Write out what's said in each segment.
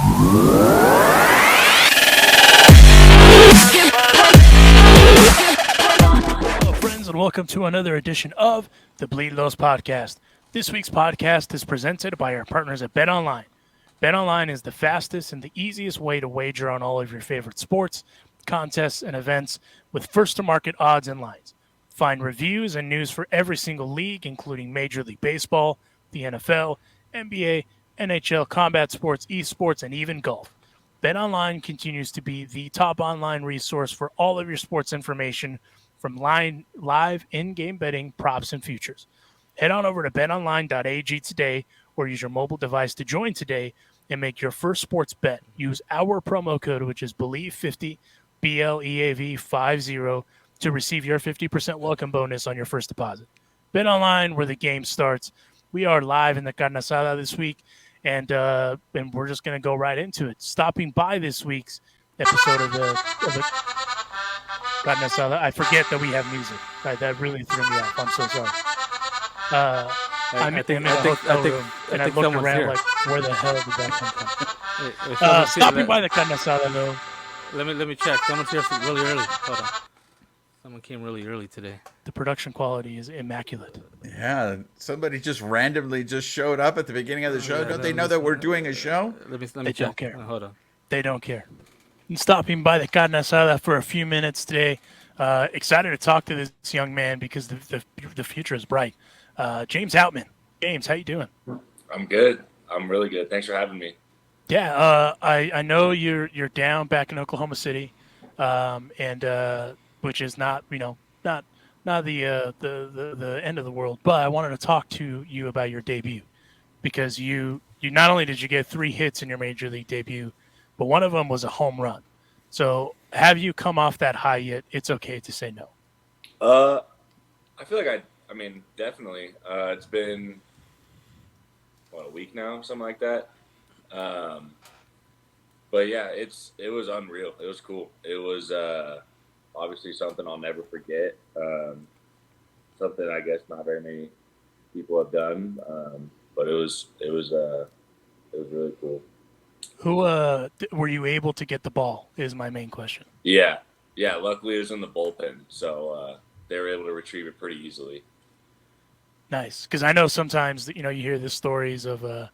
Hello, friends, and welcome to another edition of the Bleed Lows podcast. This week's podcast is presented by our partners at BetOnline. BetOnline is the fastest and the easiest way to wager on all of your favorite sports, contests, and events with first-to-market odds and lines. Find reviews and news for every single league, including Major League Baseball, the NFL, NBA, NHL, combat sports, esports, and even golf. BetOnline continues to be the top online resource for all of your sports information, from live in-game betting, props, and futures. Head on over to betonline.ag today or use your mobile device to join today and make your first sports bet. Use our promo code, which is BELIEVE50, BLEAV50, to receive your 50% welcome bonus on your first deposit. BetOnline, where the game starts. We are live in the Carne Asada this week, and we're just going to go right into it. Stopping by this week's episode of the Carne Asada. I forget that we have music. That really threw me off. I'm so sorry. I'm in a hotel room, and I looked around here. like, where the hell did that come from? Wait, someone's here. Stopping by the Carne Asada, though. Let me check. Someone's here really early. Hold on. Someone came really early today. The production quality is immaculate. Yeah, somebody just randomly just showed up at the beginning of the show. Don't they know that we're doing a show? Let me They check. don't care. Hold on. They don't care. And stopping by the Carne Asada for a few minutes today. Excited to talk to this young man because the future is bright. James Outman. James, how you doing? I'm good. I'm really good. Thanks for having me. Yeah, I know you're down back in Oklahoma City, and which is not not the end of the world. But I wanted to talk to you about your debut because you not only did you get 3 hits in your major league debut, but one of them was a home run. So have you come off that high yet? It's okay to say no. I feel like I mean, definitely. It's been a week now, something like that. But yeah, it was unreal. It was cool. It was obviously something I'll never forget. Something I guess not very many people have done. But it was really cool. Who were you able to get the ball? Is my main question. Yeah. Luckily, it was in the bullpen, so they were able to retrieve it pretty easily. Nice, because I know sometimes you hear the stories of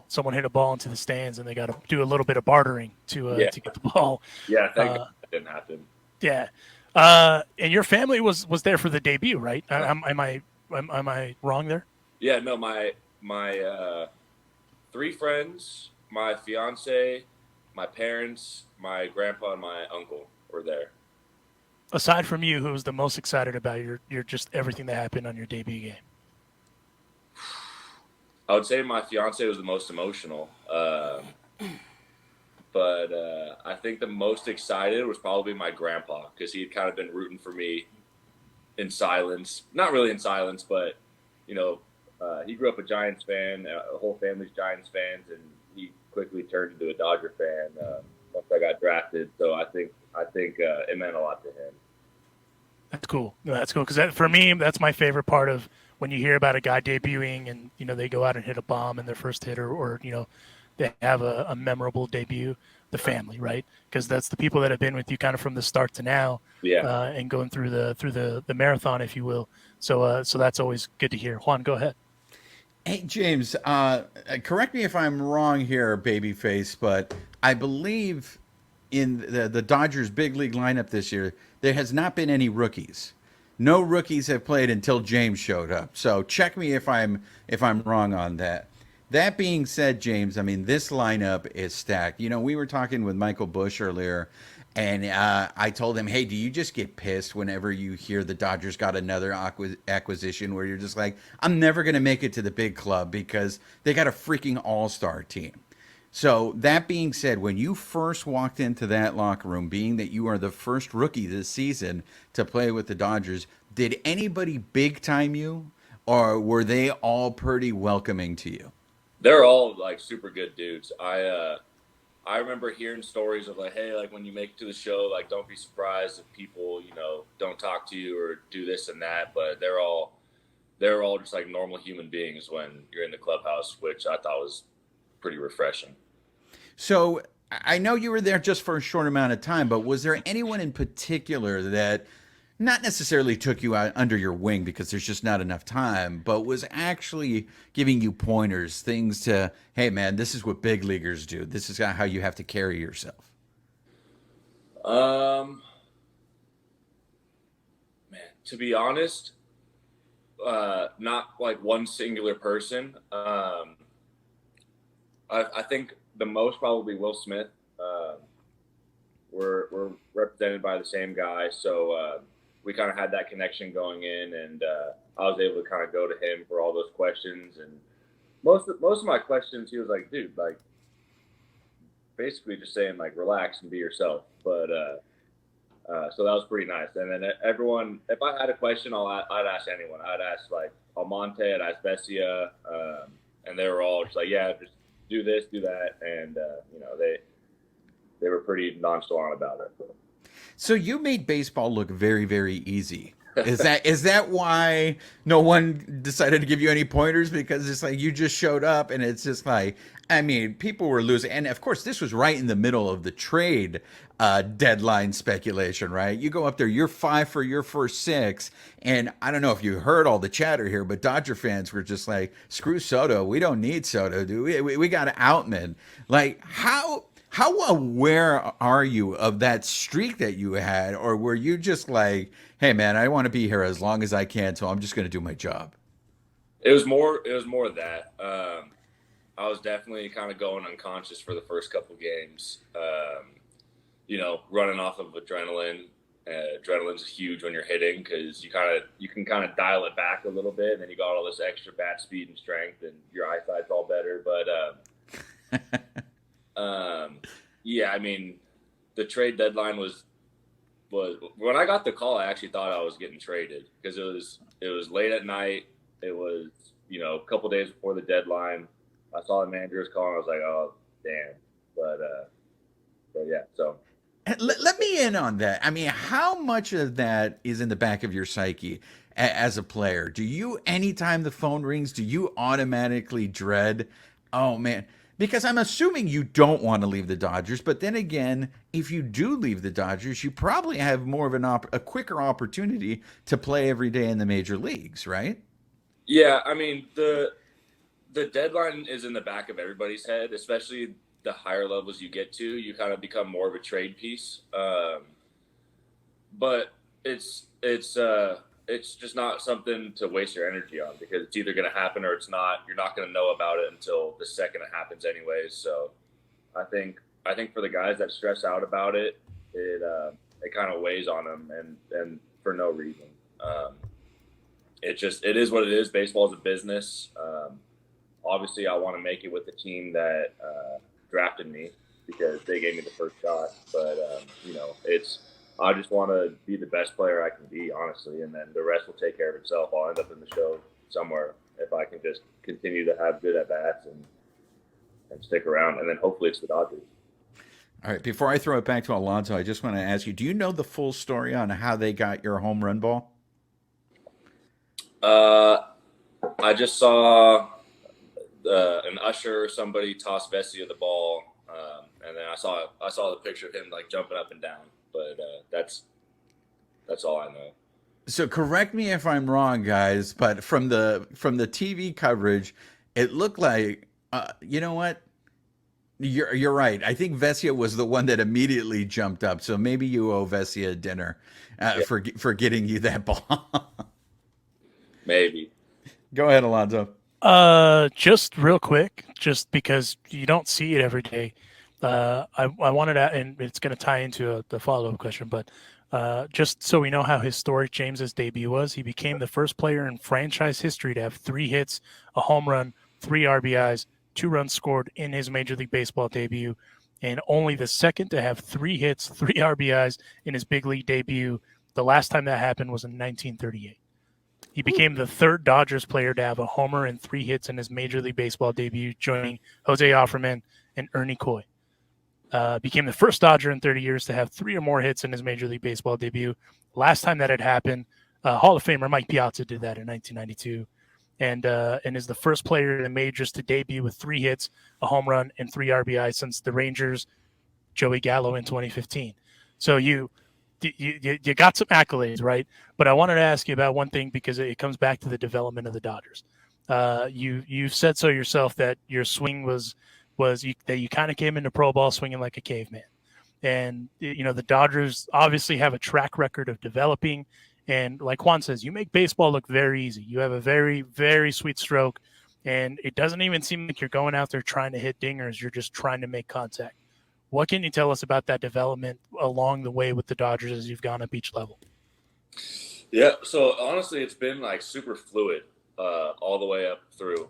someone hit a ball into the stands and they got to do a little bit of bartering to get the ball. Yeah, thank God that didn't happen. Yeah, and your family was there for the debut, right? Am I wrong there? Yeah, no, my 3 friends, my fiance, my parents, my grandpa, and my uncle were there. Aside from you, who was the most excited about your just everything that happened on your debut game? I would say my fiance was the most emotional, but I think the most excited was probably my grandpa because he had kind of been rooting for me in silence. Not really in silence, but he grew up a Giants fan. The whole family's Giants fans, and he quickly turned into a Dodger fan once I got drafted. So I think it meant a lot to him. That's cool. No, that's cool because for me, that's my favorite part of when you hear about a guy debuting and they go out and hit a bomb in their first hit or they have a memorable debut. The family, right? Because that's the people that have been with you kind of from the start to now, and going through the marathon, if you will. So that's always good to hear. Juan, go ahead. Hey, James, correct me if I'm wrong here, babyface, but I believe in the Dodgers' big league lineup this year, there has not been any rookies. No rookies have played until James showed up. So check me if I'm wrong on that. That being said, James, I mean, this lineup is stacked. We were talking with Michael Bush earlier, and I told him, hey, do you just get pissed whenever you hear the Dodgers got another acquisition where you're just like, I'm never going to make it to the big club because they got a freaking all-star team. So that being said, when you first walked into that locker room, being that you are the first rookie this season to play with the Dodgers, did anybody big-time you, or were they all pretty welcoming to you? They're all like super good dudes. I remember hearing stories of like, hey, like when you make it to the show, like don't be surprised if people, don't talk to you or do this and that. But they're all just like normal human beings when you're in the clubhouse, which I thought was pretty refreshing. So I know you were there just for a short amount of time, but was there anyone in particular that not necessarily took you out under your wing because there's just not enough time, but was actually giving you pointers, things to, hey man, this is what big leaguers do. This is how you have to carry yourself. Um, Man, to be honest, not like one singular person. I think the most probably Will Smith. We're represented by the same guy, so we kind of had that connection going in, and I was able to kind of go to him for all those questions. And most of my questions, he was like, "Dude, like, basically just saying like, relax and be yourself." But so that was pretty nice. And then everyone, if I had a question, I'd ask anyone. I'd ask like Almonte, I'd ask Vesia, and they were all just like, "Yeah, just do this, do that," and they were pretty nonchalant about it. So you made baseball look very, very easy. Is that why no one decided to give you any pointers? Because it's like you just showed up and it's just like, I mean, people were losing. And of course, this was right in the middle of the trade deadline speculation, right? You go up there, you're 5 for your first 6. And I don't know if you heard all the chatter here, but Dodger fans were just like, screw Soto. We don't need Soto, dude. We got Outman. Like, how aware are you of that streak that you had, or were you just like, "Hey, man, I want to be here as long as I can, so I'm just going to do my job"? It was more of that. I was definitely kind of going unconscious for the first couple games. Running off of adrenaline. Adrenaline's huge when you're hitting because you can kind of dial it back a little bit, and then you got all this extra bat speed and strength, and your eyesight's all better. But yeah, I mean, the trade deadline was when I got the call, I actually thought I was getting traded because it was late at night. It was, a couple days before the deadline. I saw the manager's call and I was like, oh, damn. But yeah, so. Let me in on that. I mean, how much of that is in the back of your psyche as a player? Do you, anytime the phone rings, do you automatically dread, oh man, because I'm assuming you don't want to leave the Dodgers, but then again, if you do leave the Dodgers, you probably have more of a quicker opportunity to play every day in the major leagues, right? Yeah, I mean, the deadline is in the back of everybody's head, especially the higher levels you get to. You kind of become more of a trade piece. But it's just not something to waste your energy on because it's either going to happen or it's not. You're not going to know about it until the second it happens anyways. So I think for the guys that stress out about it, it kind of weighs on them and for no reason. It is what it is. Baseball is a business. Obviously I want to make it with the team that drafted me because they gave me the first shot, but I just want to be the best player I can be, honestly, and then the rest will take care of itself. I'll end up in the show somewhere if I can just continue to have good at-bats and stick around, and then hopefully it's the Dodgers. All right, before I throw it back to Alonso, I just want to ask you, do you know the full story on how they got your home run ball? I just saw an usher or somebody toss Vesia the ball, and then I saw the picture of him like jumping up and down. But that's all I know. So correct me if I'm wrong, guys, but from the TV coverage, it looked like you know what? You're right. I think Vesia was the one that immediately jumped up. So maybe you owe Vesia dinner for getting you that ball. Maybe. Go ahead, Alonso. Just real quick, just because you don't see it every day. I wanted to, and it's going to tie into the follow-up question, but just so we know how historic James's debut was, he became the first player in franchise history to have 3 hits, a home run, 3 RBIs, 2 runs scored in his Major League Baseball debut, and only the second to have 3 hits, 3 RBIs in his big league debut. The last time that happened was in 1938. He became the 3rd Dodgers player to have a homer and 3 hits in his Major League Baseball debut, joining Jose Offerman and Ernie Coy. Became the first Dodger in 30 years to have 3 or more hits in his Major League Baseball debut. Last time that had happened, Hall of Famer Mike Piazza did that in 1992. and is the first player in the majors to debut with 3 hits, a home run, and 3 RBI since the Rangers' Joey Gallo in 2015. So you got some accolades, right? But I wanted to ask you about one thing because it comes back to the development of the Dodgers. You've said so yourself that your swing was that you kind of came into pro ball swinging like a caveman. And the Dodgers obviously have a track record of developing. And like Juan says, you make baseball look very easy. You have a very, very sweet stroke, and it doesn't even seem like you're going out there trying to hit dingers. You're just trying to make contact. What can you tell us about that development along the way with the Dodgers as you've gone up each level? Yeah, so honestly, it's been like super fluid all the way up through.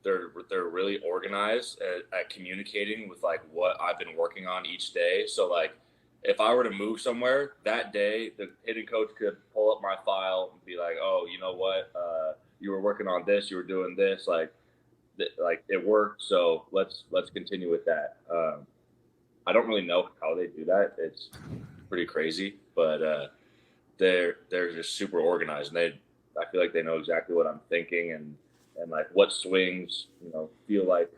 They're really organized at communicating with like what I've been working on each day. So like if I were to move somewhere that day, the hitting coach could pull up my file and be like, "Oh, you know what? You were working on this. You were doing this. Like it worked. So let's continue with that." I don't really know how they do that. It's pretty crazy, but they're just super organized, and I feel like they know exactly what I'm thinking and like what swings feel like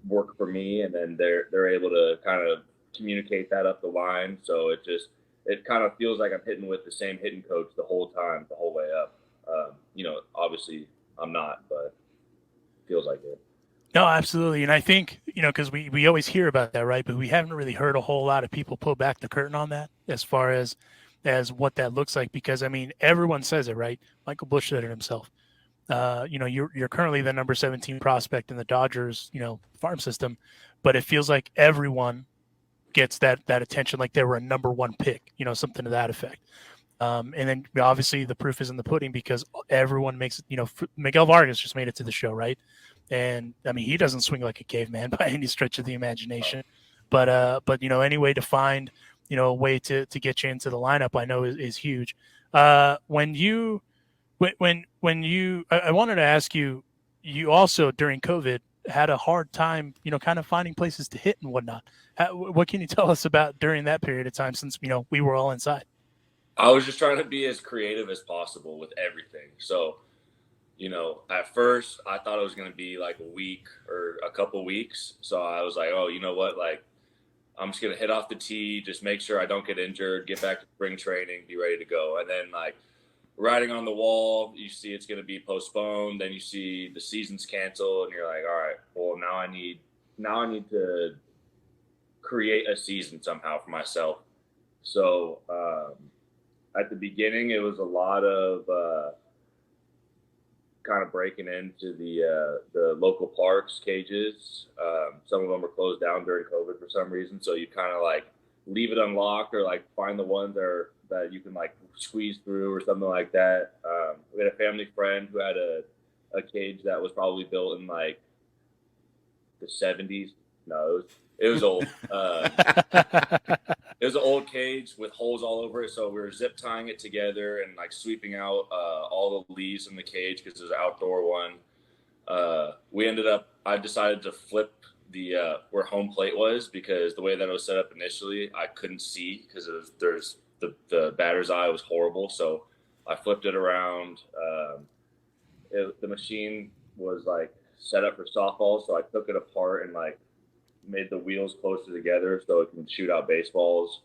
work for me, and then they're able to kind of communicate that up the line. So it kind of feels like I'm hitting with the same hitting coach the whole time, the whole way up. Obviously I'm not, but it feels like it. No, absolutely. And I think, because we always hear about that, right? But we haven't really heard a whole lot of people pull back the curtain on that as far as what that looks like. Because, I mean, everyone says it, right? Michael Busch said it himself. You're currently the number 17 prospect in the Dodgers, farm system, but it feels like everyone gets that attention like they were a number 1 pick, something to that effect. And then obviously the proof is in the pudding because everyone makes it, Miguel Vargas just made it to the show, right? And I mean, he doesn't swing like a caveman by any stretch of the imagination, but any way to find, a way to get you into the lineup, I know is huge. I wanted to ask you, you also during COVID had a hard time, kind of finding places to hit and whatnot. What can you tell us about during that period of time since, we were all inside? I was just trying to be as creative as possible with everything. So, at first I thought it was going to be like a week or a couple weeks. So I was like, oh, you know what? Like, I'm just going to hit off the tee, just make sure I don't get injured, get back to spring training, be ready to go. And then like writing on the wall, you see it's going to be postponed. Then you see the season's canceled and you're like, all right, well, now I need to create a season somehow for myself. So, at the beginning, it was a lot of kind of breaking into the local parks cages. Some of them were closed down during COVID for some reason, so you kind of like leave it unlocked or like find the ones that you can like squeeze through or something like that. We had a family friend who had a cage that was probably built in like the 70s. No, it was old. It was an old cage with holes all over it, so we were zip tying it together and like sweeping out all the leaves in the cage because it was an outdoor one. I decided to flip the where home plate was because the way that it was set up initially, I couldn't see because the batter's eye was horrible. So I flipped it around. The machine was like set up for softball, so I took it apart and like made the wheels closer together so it can shoot out baseballs.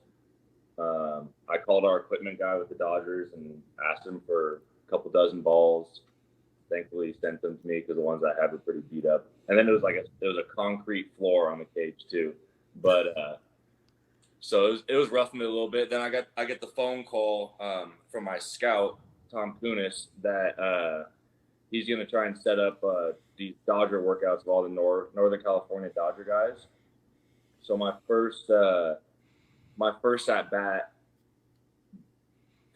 I called our equipment guy with the Dodgers and asked him for a couple dozen balls. Thankfully, he sent them to me because the ones I had were pretty beat up. And then it was a concrete floor on the cage too. But so it was roughing it a little bit. Then I get the phone call from my scout Tom Kunis that he's going to try and set up these Dodger workouts of all the Northern California Dodger guys. So my first at bat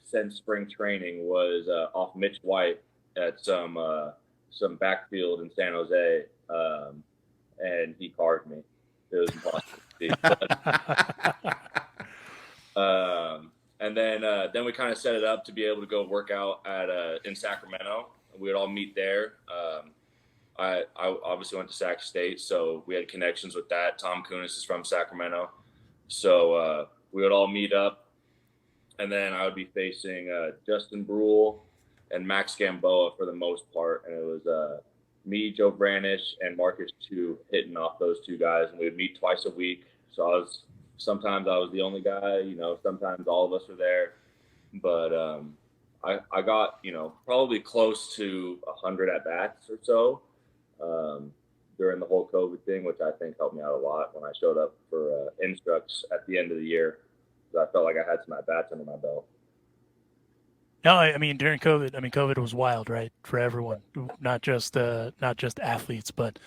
since spring training was off Mitch White at some backfield in San Jose, and he carved me. It was impossible to see. And then we kind of set it up to be able to go work out in Sacramento. We would all meet there. I obviously went to Sac State, so we had connections with that. Tom Kunis is from Sacramento. So we would all meet up, and then I would be facing Justin Brule, and Max Gamboa for the most part. And it was me, Joe Branish, and Marcus Chu hitting off those two guys. And we would meet twice a week. So sometimes I was the only guy, sometimes all of us were there. But I got, probably close to 100 at-bats or so during the whole COVID thing, which I think helped me out a lot when I showed up for instructs at the end of the year. I felt like I had some at-bats under my belt. No, I mean during COVID, COVID was wild, right, for everyone, not just athletes, but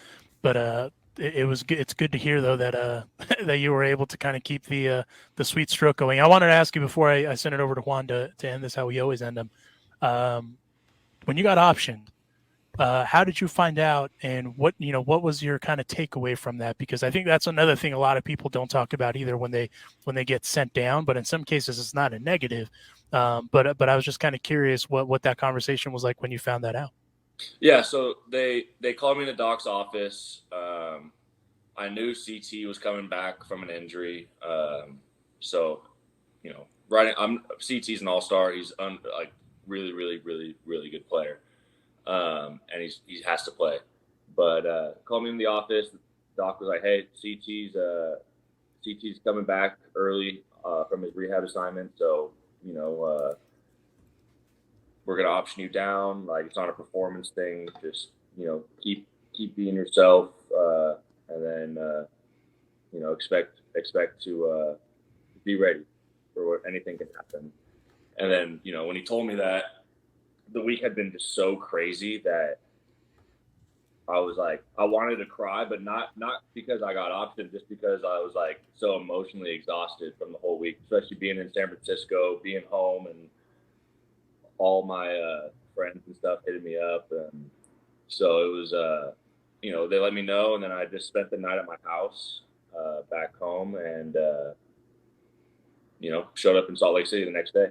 it was good. It's good to hear though that that you were able to kind of keep the sweet stroke going. I wanted to ask you before I send it over to Juan to end this how we always end them. When you got optioned, how did you find out, and what was your kind of takeaway from that? Because I think that's another thing a lot of people don't talk about either when they get sent down. But in some cases, it's not a negative. But I was just kind of curious what that conversation was like when you found that out. Yeah, so they called me in the doc's office. I knew CT was coming back from an injury. So, CT's an all-star. He's really, really, really, really good player. And he has to play. But called me in the office. The doc was like, "Hey, CT's coming back early from his rehab assignment. So, we're gonna option you down. Like, it's not a performance thing. Just keep being yourself, and then expect to be ready for what anything can happen." And then when he told me that, the week had been just so crazy that I was like, I wanted to cry, but not because I got optioned, just because I was like so emotionally exhausted from the whole week, especially being in San Francisco, being home, and all my friends and stuff hitting me up. And so it was, they let me know, and then I just spent the night at my house back home, and showed up in Salt Lake City the next day.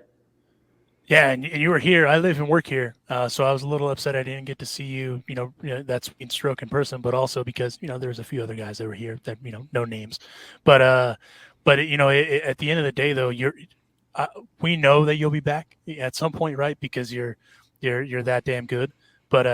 Yeah, and you were here. I live and work here, so I was a little upset I didn't get to see you. That's in stroke in person, but also because there's a few other guys that were here that no names, but at the end of the day though, we know that you'll be back at some point, right? Because you're that damn good. But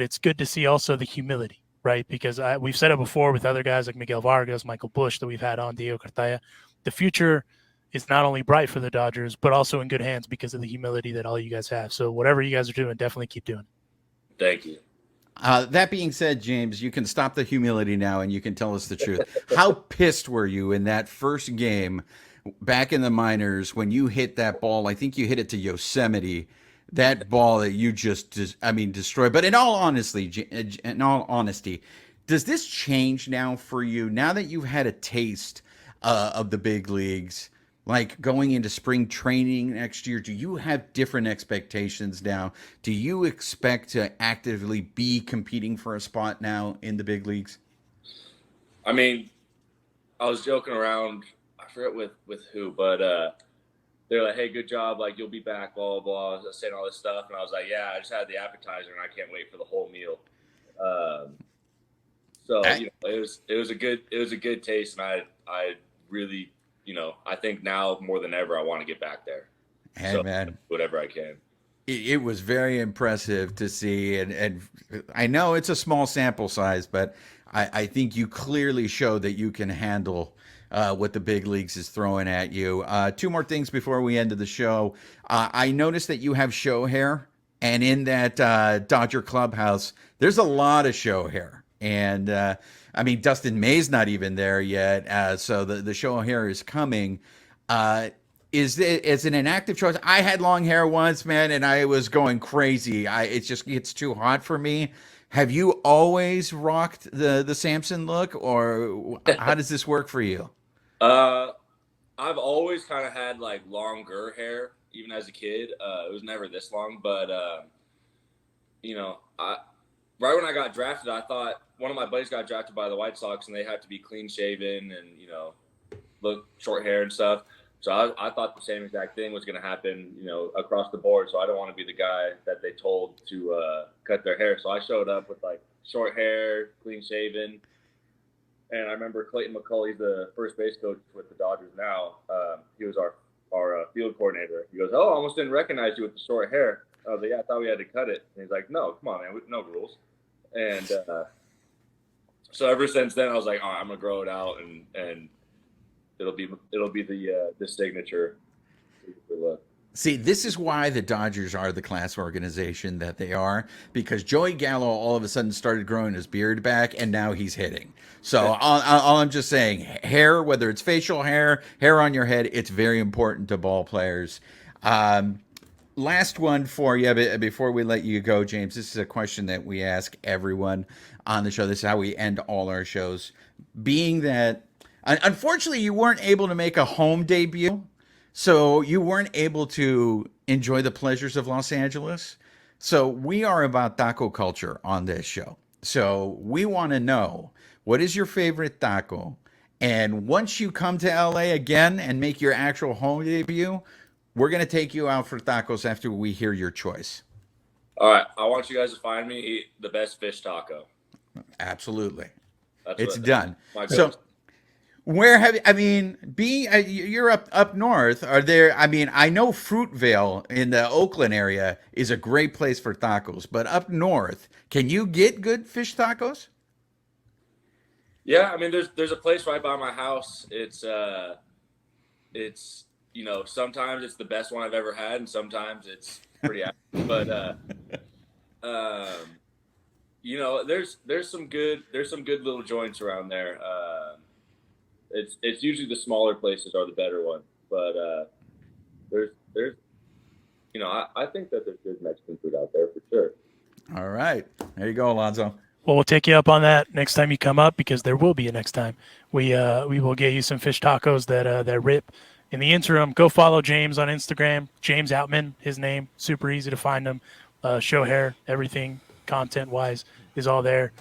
it's good to see also the humility, right? Because we've said it before with other guys like Miguel Vargas, Michael Busch that we've had on, Diego Cartaya. The future is not only bright for the Dodgers, but also in good hands because of the humility that all you guys have. So whatever you guys are doing, definitely keep doing. Thank you. That being said, James, you can stop the humility now and you can tell us the truth. How pissed were you in that first game back in the minors when you hit that ball? I think you hit it to Yosemite. That ball that you just destroyed. But in all honesty, does this change now for you? Now that you've had a taste of the big leagues, like going into spring training next year, do you have different expectations now? Do you expect to actively be competing for a spot now in the big leagues? I mean, I was joking around, I forget with who, but they're like, "Hey, good job, like you'll be back, blah blah blah," saying all this stuff, and I was like, "Yeah, I just had the appetizer and I can't wait for the whole meal." So it was a good taste, and I really, I think now more than ever I want to get back there. Hey, so man, whatever I can. It was very impressive to see, and I know it's a small sample size, but I think you clearly show that you can handle what the big leagues is throwing at you. Two more things before we end the show. I noticed that you have show hair, and in that Dodger clubhouse, there's a lot of show hair. And Dustin May's not even there yet, so the show hair is coming. Is it an active choice? I had long hair once, man, and I was going crazy. It just gets too hot for me. Have you always rocked the Samson look, or how does this work for you? I've always kind of had like longer hair, even as a kid. It was never this long, but right when I got drafted, I thought one of my buddies got drafted by the White Sox, and they had to be clean shaven and look short hair and stuff. So I thought the same exact thing was going to happen, across the board. So I don't want to be the guy that they told to cut their hair. So I showed up with like short hair, clean shaven. And I remember Clayton McCulley's the first base coach with the Dodgers now. He was our field coordinator. He goes, "Oh, I almost didn't recognize you with the short hair." I was like, yeah, I thought we had to cut it. And he's like, no, come on, man, no rules. And so ever since then, I was like, all right, I'm gonna grow it out, and it'll be the signature look. See, this is why the Dodgers are the class organization that they are, because Joey Gallo all of a sudden started growing his beard back, and now he's hitting. So all I'm just saying, hair, whether it's facial hair, hair on your head, it's very important to ball players. Last one for you before we let you go, James. This is a question that we ask everyone on the show. This is how we end all our shows. Being that, unfortunately, you weren't able to make a home debut, so you weren't able to enjoy the pleasures of Los Angeles. So we are about taco culture on this show. So we want to know, what is your favorite taco? And once you come to LA again and make your actual home debut, we're going to take you out for tacos after we hear your choice. All right. I want you guys to find me eat the best fish taco. Absolutely. It's done. So where have you, I mean, you're up north. Are there, I mean, I know Fruitvale in the Oakland area is a great place for tacos, but up north, can you get good fish tacos? Yeah. I mean, there's a place right by my house. It's you know, sometimes it's the best one I've ever had, and sometimes it's pretty average. But you know, there's some good little joints around there. It's usually the smaller places are the better ones, but there's you know, I think that there's good Mexican food out there for sure. All right, there you go, Alonzo. Well, we'll take you up on that next time you come up, because there will be a next time. We will get you some fish tacos that rip. In the interim, go follow James on Instagram. James Outman, his name. Super easy to find him. Show hair, everything content-wise is all there.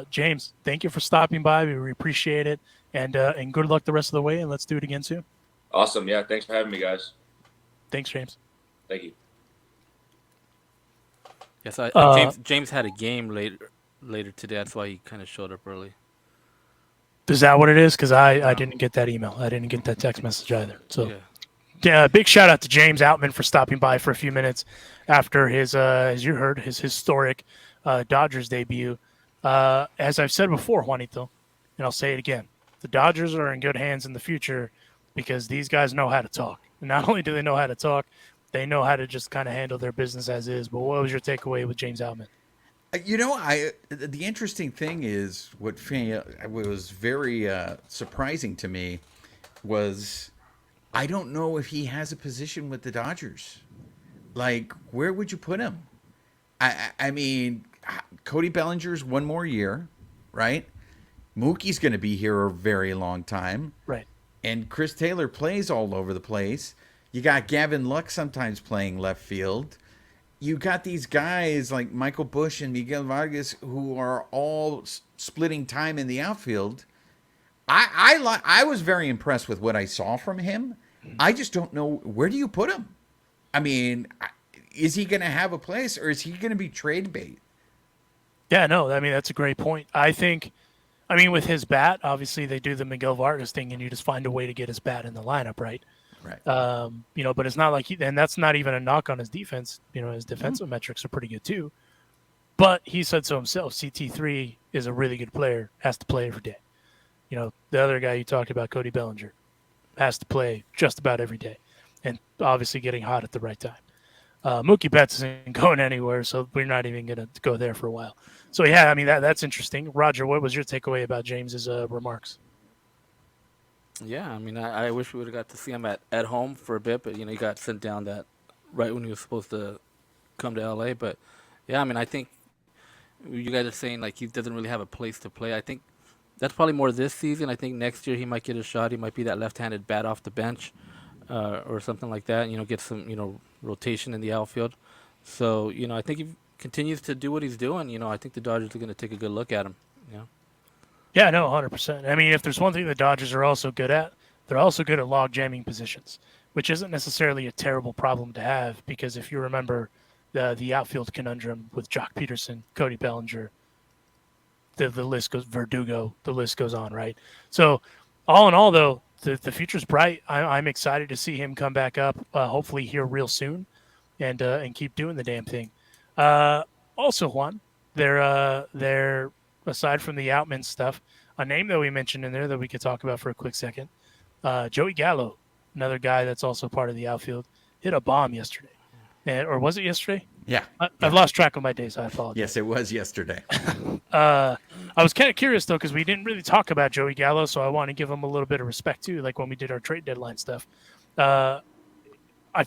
James, thank you for stopping by. We appreciate it. And good luck the rest of the way, and let's do it again soon. Awesome. Yeah, thanks for having me, guys. Thanks, James. Thank you. Yes, James had a game later today. That's why he kind of showed up early. Is that what it is? Because I didn't get that email. I didn't get that text message either. So, yeah, big shout out to James Outman for stopping by for a few minutes after his, as you heard, his historic Dodgers debut. As I've said before, Juanito, and I'll say it again, the Dodgers are in good hands in the future because these guys know how to talk. And not only do they know how to talk, they know how to just kind of handle their business as is. But what was your takeaway with James Outman? You know, the interesting thing is what was very surprising to me was I don't know if he has a position with the Dodgers. Like, where would you put him? I mean, Cody Bellinger's one more year, right? Mookie's going to be here a very long time. Right. And Chris Taylor plays all over the place. You got Gavin Luck sometimes playing left field. You got these guys like Michael Busch and Miguel Vargas who are all splitting time in the outfield. I was very impressed with what I saw from him. I just don't know, where do you put him? I mean, is he going to have a place, or is he going to be trade bait? Yeah, no, I mean, that's a great point. I think, I mean, with his bat, obviously they do the Miguel Vargas thing, and you just find a way to get his bat in the lineup, right? Right. You know, but it's not like and that's not even a knock on his defense. You know, his defensive metrics are pretty good too. But he said so himself. CT3 is a really good player, has to play every day. You know, the other guy you talked about, Cody Bellinger, has to play just about every day, and obviously getting hot at the right time. Mookie Betts isn't going anywhere, so we're not even going to go there for a while. So yeah, I mean that's interesting. Roger, what was your takeaway about James's remarks? Yeah, I mean, I wish we would have got to see him at home for a bit, but, you know, he got sent down that right when he was supposed to come to L.A. But, yeah, I mean, I think you guys are saying, like, he doesn't really have a place to play. I think that's probably more this season. I think next year he might get a shot. He might be that left-handed bat off the bench or something like that, you know, get some, you know, rotation in the outfield. So, you know, I think he continues to do what he's doing. You know, I think the Dodgers are going to take a good look at him, you know. Yeah, no, 100%. I mean, if there's one thing the Dodgers are also good at, they're also good at log jamming positions, which isn't necessarily a terrible problem to have because if you remember the outfield conundrum with Jock Peterson, Cody Bellinger, the list goes, Verdugo, the list goes on, right? So all in all, though, the future's bright. I'm excited to see him come back up, hopefully here real soon. and keep doing the damn thing. Also, Juan, they're aside from the Outman stuff, a name that we mentioned in there that we could talk about for a quick second. Joey Gallo, another guy that's also part of the outfield, hit a bomb yesterday. Or was it yesterday? Yeah. I've lost track of my days. I apologize. Yes, it was yesterday. I was kind of curious, though, because we didn't really talk about Joey Gallo, so I want to give him a little bit of respect, too, like when we did our trade deadline stuff. I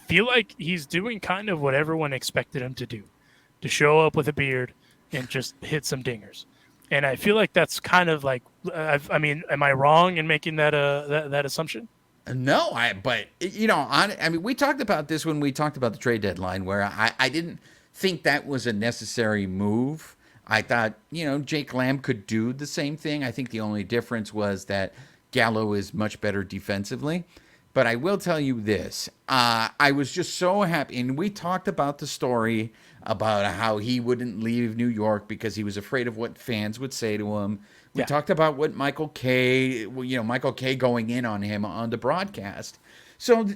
feel like he's doing kind of what everyone expected him to do, to show up with a beard and just hit some dingers. And I feel like that's kind of like, I mean, am I wrong in making that that assumption? No, but I mean, we talked about this when we talked about the trade deadline, where I didn't think that was a necessary move. I thought, Jake Lamb could do the same thing. I think the only difference was that Gallo is much better defensively. But I will tell you this. I was just so happy. And we talked about the story about how he wouldn't leave New York because he was afraid of what fans would say to him. We talked about what Michael Kay going in on him on the broadcast. So,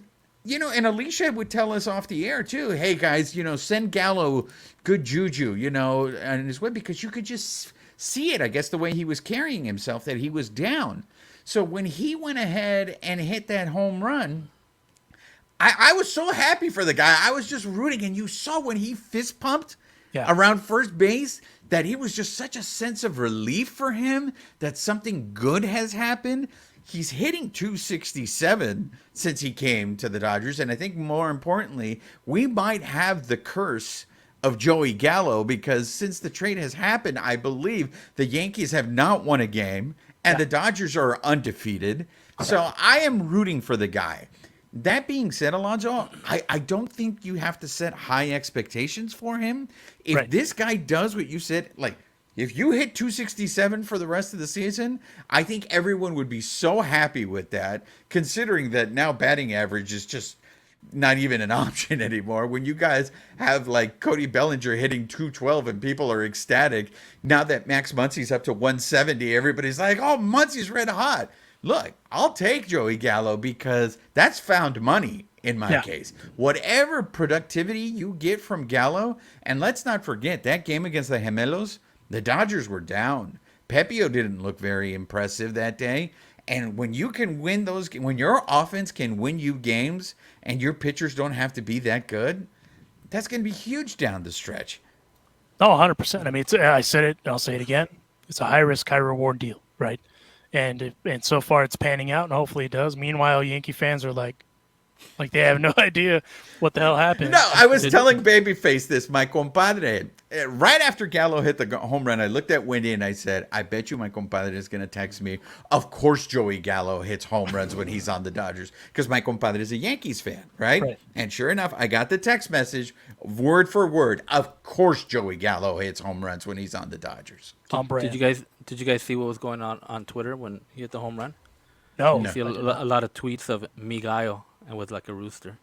and Alicia would tell us off the air too, hey guys, send Gallo good juju, on his way, because you could just see it, I guess, the way he was carrying himself, that he was down. So when he went ahead and hit that home run, I was so happy for the guy. I was just rooting, and you saw when he fist pumped around first base that he was just such a sense of relief for him that something good has happened. He's hitting 267 since he came to the Dodgers, and I think more importantly, we might have the curse of Joey Gallo, because since the trade has happened, I believe the Yankees have not won a game, and the Dodgers are undefeated. So I am rooting for the guy. That being said, Alonso, I don't think you have to set high expectations for him. If this guy does what you said, like if you hit 267 for the rest of the season, I think everyone would be so happy with that, considering that now batting average is just not even an option anymore. When you guys have like Cody Bellinger hitting 212 and people are ecstatic, now that Max Muncy's up to 170, everybody's like, oh, Muncy's red hot. Look, I'll take Joey Gallo because that's found money in my case. Whatever productivity you get from Gallo, and let's not forget that game against the Gemelos, the Dodgers were down. Pepio didn't look very impressive that day. And when you can win those, when your offense can win you games and your pitchers don't have to be that good, that's going to be huge down the stretch. Oh, 100%. I mean, I said it, and I'll say it again. It's a high risk, high reward deal, right? And so far it's panning out, and hopefully it does. Meanwhile, Yankee fans are like they have no idea what the hell happened. No, I was telling Babyface this, my compadre. Right after Gallo hit the home run, I looked at Wendy and I said, I bet you my compadre is going to text me. Of course Joey Gallo hits home runs when he's on the Dodgers, because my compadre is a Yankees fan, right? And sure enough, I got the text message, word for word. Of course Joey Gallo hits home runs when he's on the Dodgers. Did you guys see what was going on Twitter when he hit the home run? No. You see a lot of tweets of Mi Gallo and with like a rooster.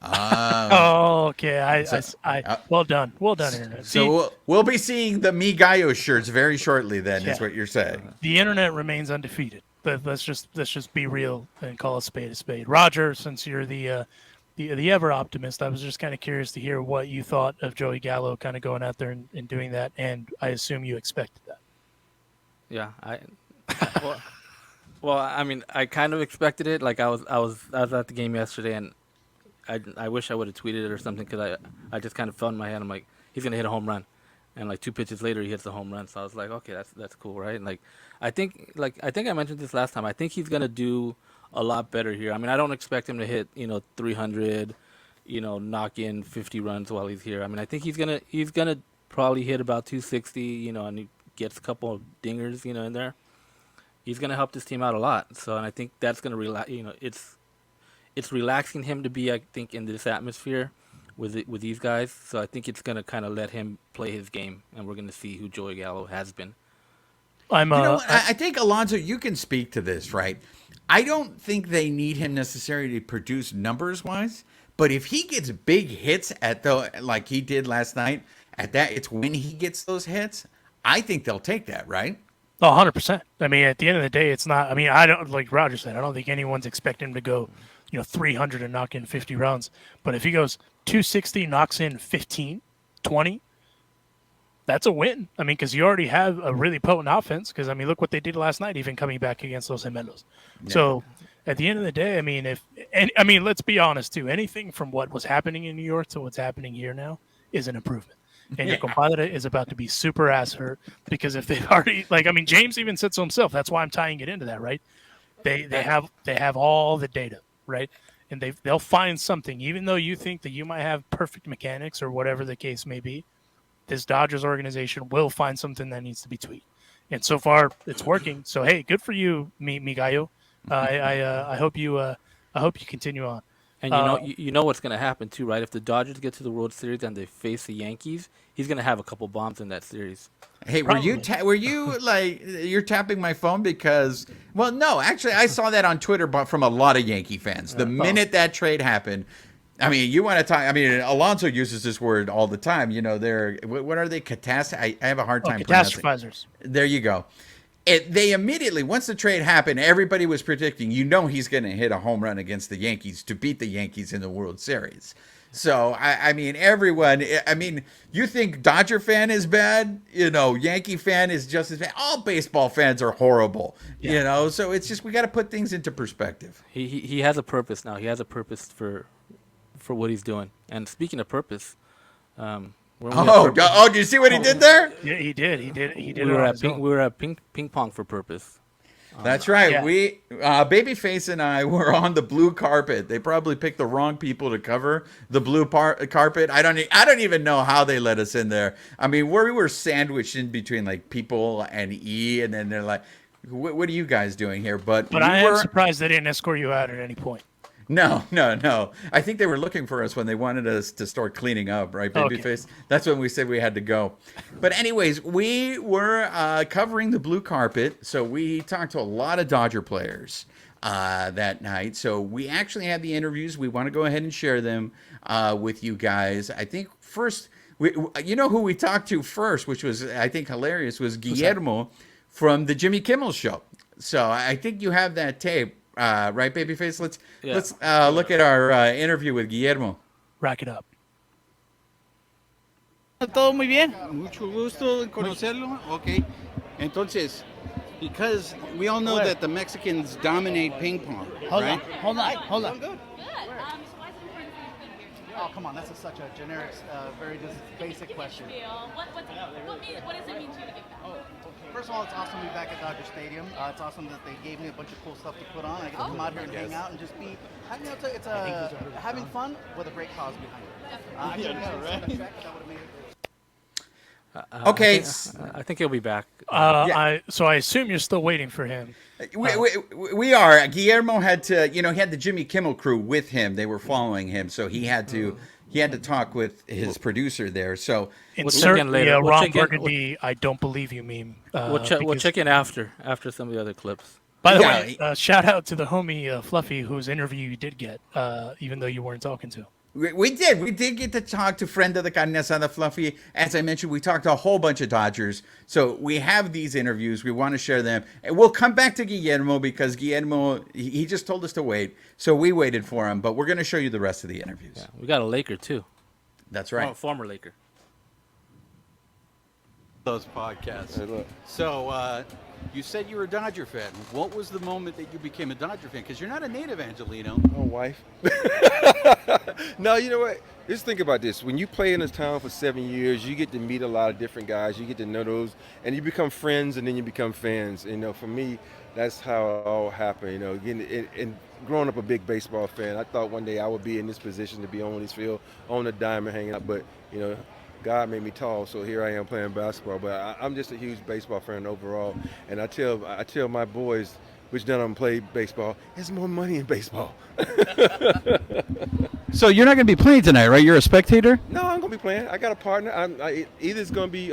Oh, okay. I well done, internet. So we'll be seeing the Mi Gallo shirts very shortly. Then is what you're saying. The internet remains undefeated. But let's just be real and call a spade a spade. Roger, since you're the ever optimist, I was just kind of curious to hear what you thought of Joey Gallo kind of going out there and doing that, and I assume you expected that. Yeah, well, I mean, I kind of expected it. Like I was at the game yesterday, and I wish I would have tweeted it or something, because I just kind of felt in my head, I'm like, he's gonna hit a home run, and like 2 pitches later he hits a home run. So I was like, okay, that's cool, right? And like I think I mentioned this last time. I think he's gonna do a lot better here. I mean, I don't expect him to hit 300, knock in 50 runs while he's here. I mean, I think he's gonna probably hit about 260, and he gets a couple of dingers, in there. He's gonna help this team out a lot. So, and I think that's gonna relax. It's relaxing him to be, I think, in this atmosphere with these guys. So I think it's gonna kind of let him play his game, and we're gonna see who Joey Gallo has been. I think, Alonso, you can speak to this, right? I don't think they need him necessarily to produce numbers-wise, but if he gets big hits like he did last night, it's when he gets those hits, I think they'll take that, right? Oh, 100%. I mean, at the end of the day, it's not. I mean, I don't, like Roger said, I don't think anyone's expecting him to go, 300 and knock in 50 runs. But if he goes 260 knocks in 15, 20. That's a win. I mean, because you already have a really potent offense. Because, I mean, look what they did last night, even coming back against Los Gemelos. Yeah. So, at the end of the day, I mean, let's be honest, too. Anything from what was happening in New York to what's happening here now is an improvement. And your compadre is about to be super ass hurt because if they've already, James even said so himself. That's why I'm tying it into that, right? They have all the data, right? And they'll find something, even though you think that you might have perfect mechanics or whatever the case may be. This Dodgers organization will find something that needs to be tweaked, and so far it's working. So hey, good for you, mi gallo. I hope you continue on. And you know what's going to happen too, right? If the Dodgers get to the World Series and they face the Yankees, he's going to have a couple bombs in that series. Hey, were you like you're tapping my phone because? Well, no, actually, I saw that on Twitter, but from a lot of Yankee fans. The minute that trade happened, I mean, you want to talk? I mean, Alonso uses this word all the time. You know, they're what are they? I have a hard time pronouncing. Catastrophizers. There you go. They immediately, once the trade happened, everybody was predicting, he's going to hit a home run against the Yankees to beat the Yankees in the World Series. So, I mean, everyone, you think Dodger fan is bad? Yankee fan is just as bad. All baseball fans are horrible, so it's just, we got to put things into perspective. He has a purpose now. He has a purpose for what he's doing. And speaking of purpose, did you see what he did there? Yeah, he did. He did. We were at ping pong for purpose. That's right. Yeah. We Babyface and I were on the blue carpet. They probably picked the wrong people to cover the blue carpet. I don't even know how they let us in there. I mean, we were sandwiched in between like people and E, and then they're like, "What are you guys doing here?" But I am surprised they didn't escort you out at any point. No. I think they were looking for us when they wanted us to start cleaning up, right, Babyface? Okay. That's when we said we had to go. But anyways, we were covering the blue carpet, so we talked to a lot of Dodger players that night. So we actually had the interviews. We want to go ahead and share them with you guys. I think first, who we talked to first, which was, I think, hilarious, was Guillermo from the Jimmy Kimmel Show. So I think you have that tape. Right, Babyface? Let's look at our interview with Guillermo. Rack it up. Todo muy bien. Mucho gusto en conocerlo. Okay. Entonces, because we all know that the Mexicans dominate ping pong, right? Hold on. Good. Oh, come on. That's such a generic, very just basic question. What does it mean to you to give back? First of all, it's awesome to be back at Dodger Stadium. It's awesome that they gave me a bunch of cool stuff to put on. I get to come out here and hang out and just be, it's having fun with a great cause behind it. That would have made it. Okay. I think he'll be back. So I assume you're still waiting for him. We are. Guillermo had to, he had the Jimmy Kimmel crew with him. They were following him, so he had to talk with his producer there. So insert the Ron Burgundy, I don't believe you meme. We'll check in after some of the other clips. By the way, shout out to the homie Fluffy, whose interview you did get, even though you weren't talking to. We did get to talk to friend of the Carne Asada, Fluffy. As I mentioned, we talked to a whole bunch of Dodgers. So we have these interviews. We want to share them. And we'll come back to Guillermo because Guillermo, he just told us to wait. So we waited for him. But we're going to show you the rest of the interviews. Yeah, we got a Laker, too. That's right. Oh, former Laker. Those podcasts. Hey, look. So, you said you were a Dodger fan. What was the moment that you became a Dodger fan? Because you're not a native Angelino. Oh, wife. No, you know what? Just think about this. When you play in this town for 7 years, you get to meet a lot of different guys. You get to know those, and you become friends, and then you become fans. For me, that's how it all happened. And growing up a big baseball fan, I thought one day I would be in this position to be on this field, on the diamond, hanging out. But God made me tall, so here I am playing basketball. But I'm just a huge baseball fan overall, and I tell my boys, which none of them play baseball, there's more money in baseball. So you're not going to be playing tonight, right? You're a spectator? No, I'm going to be playing. I got a partner. Either it's going to be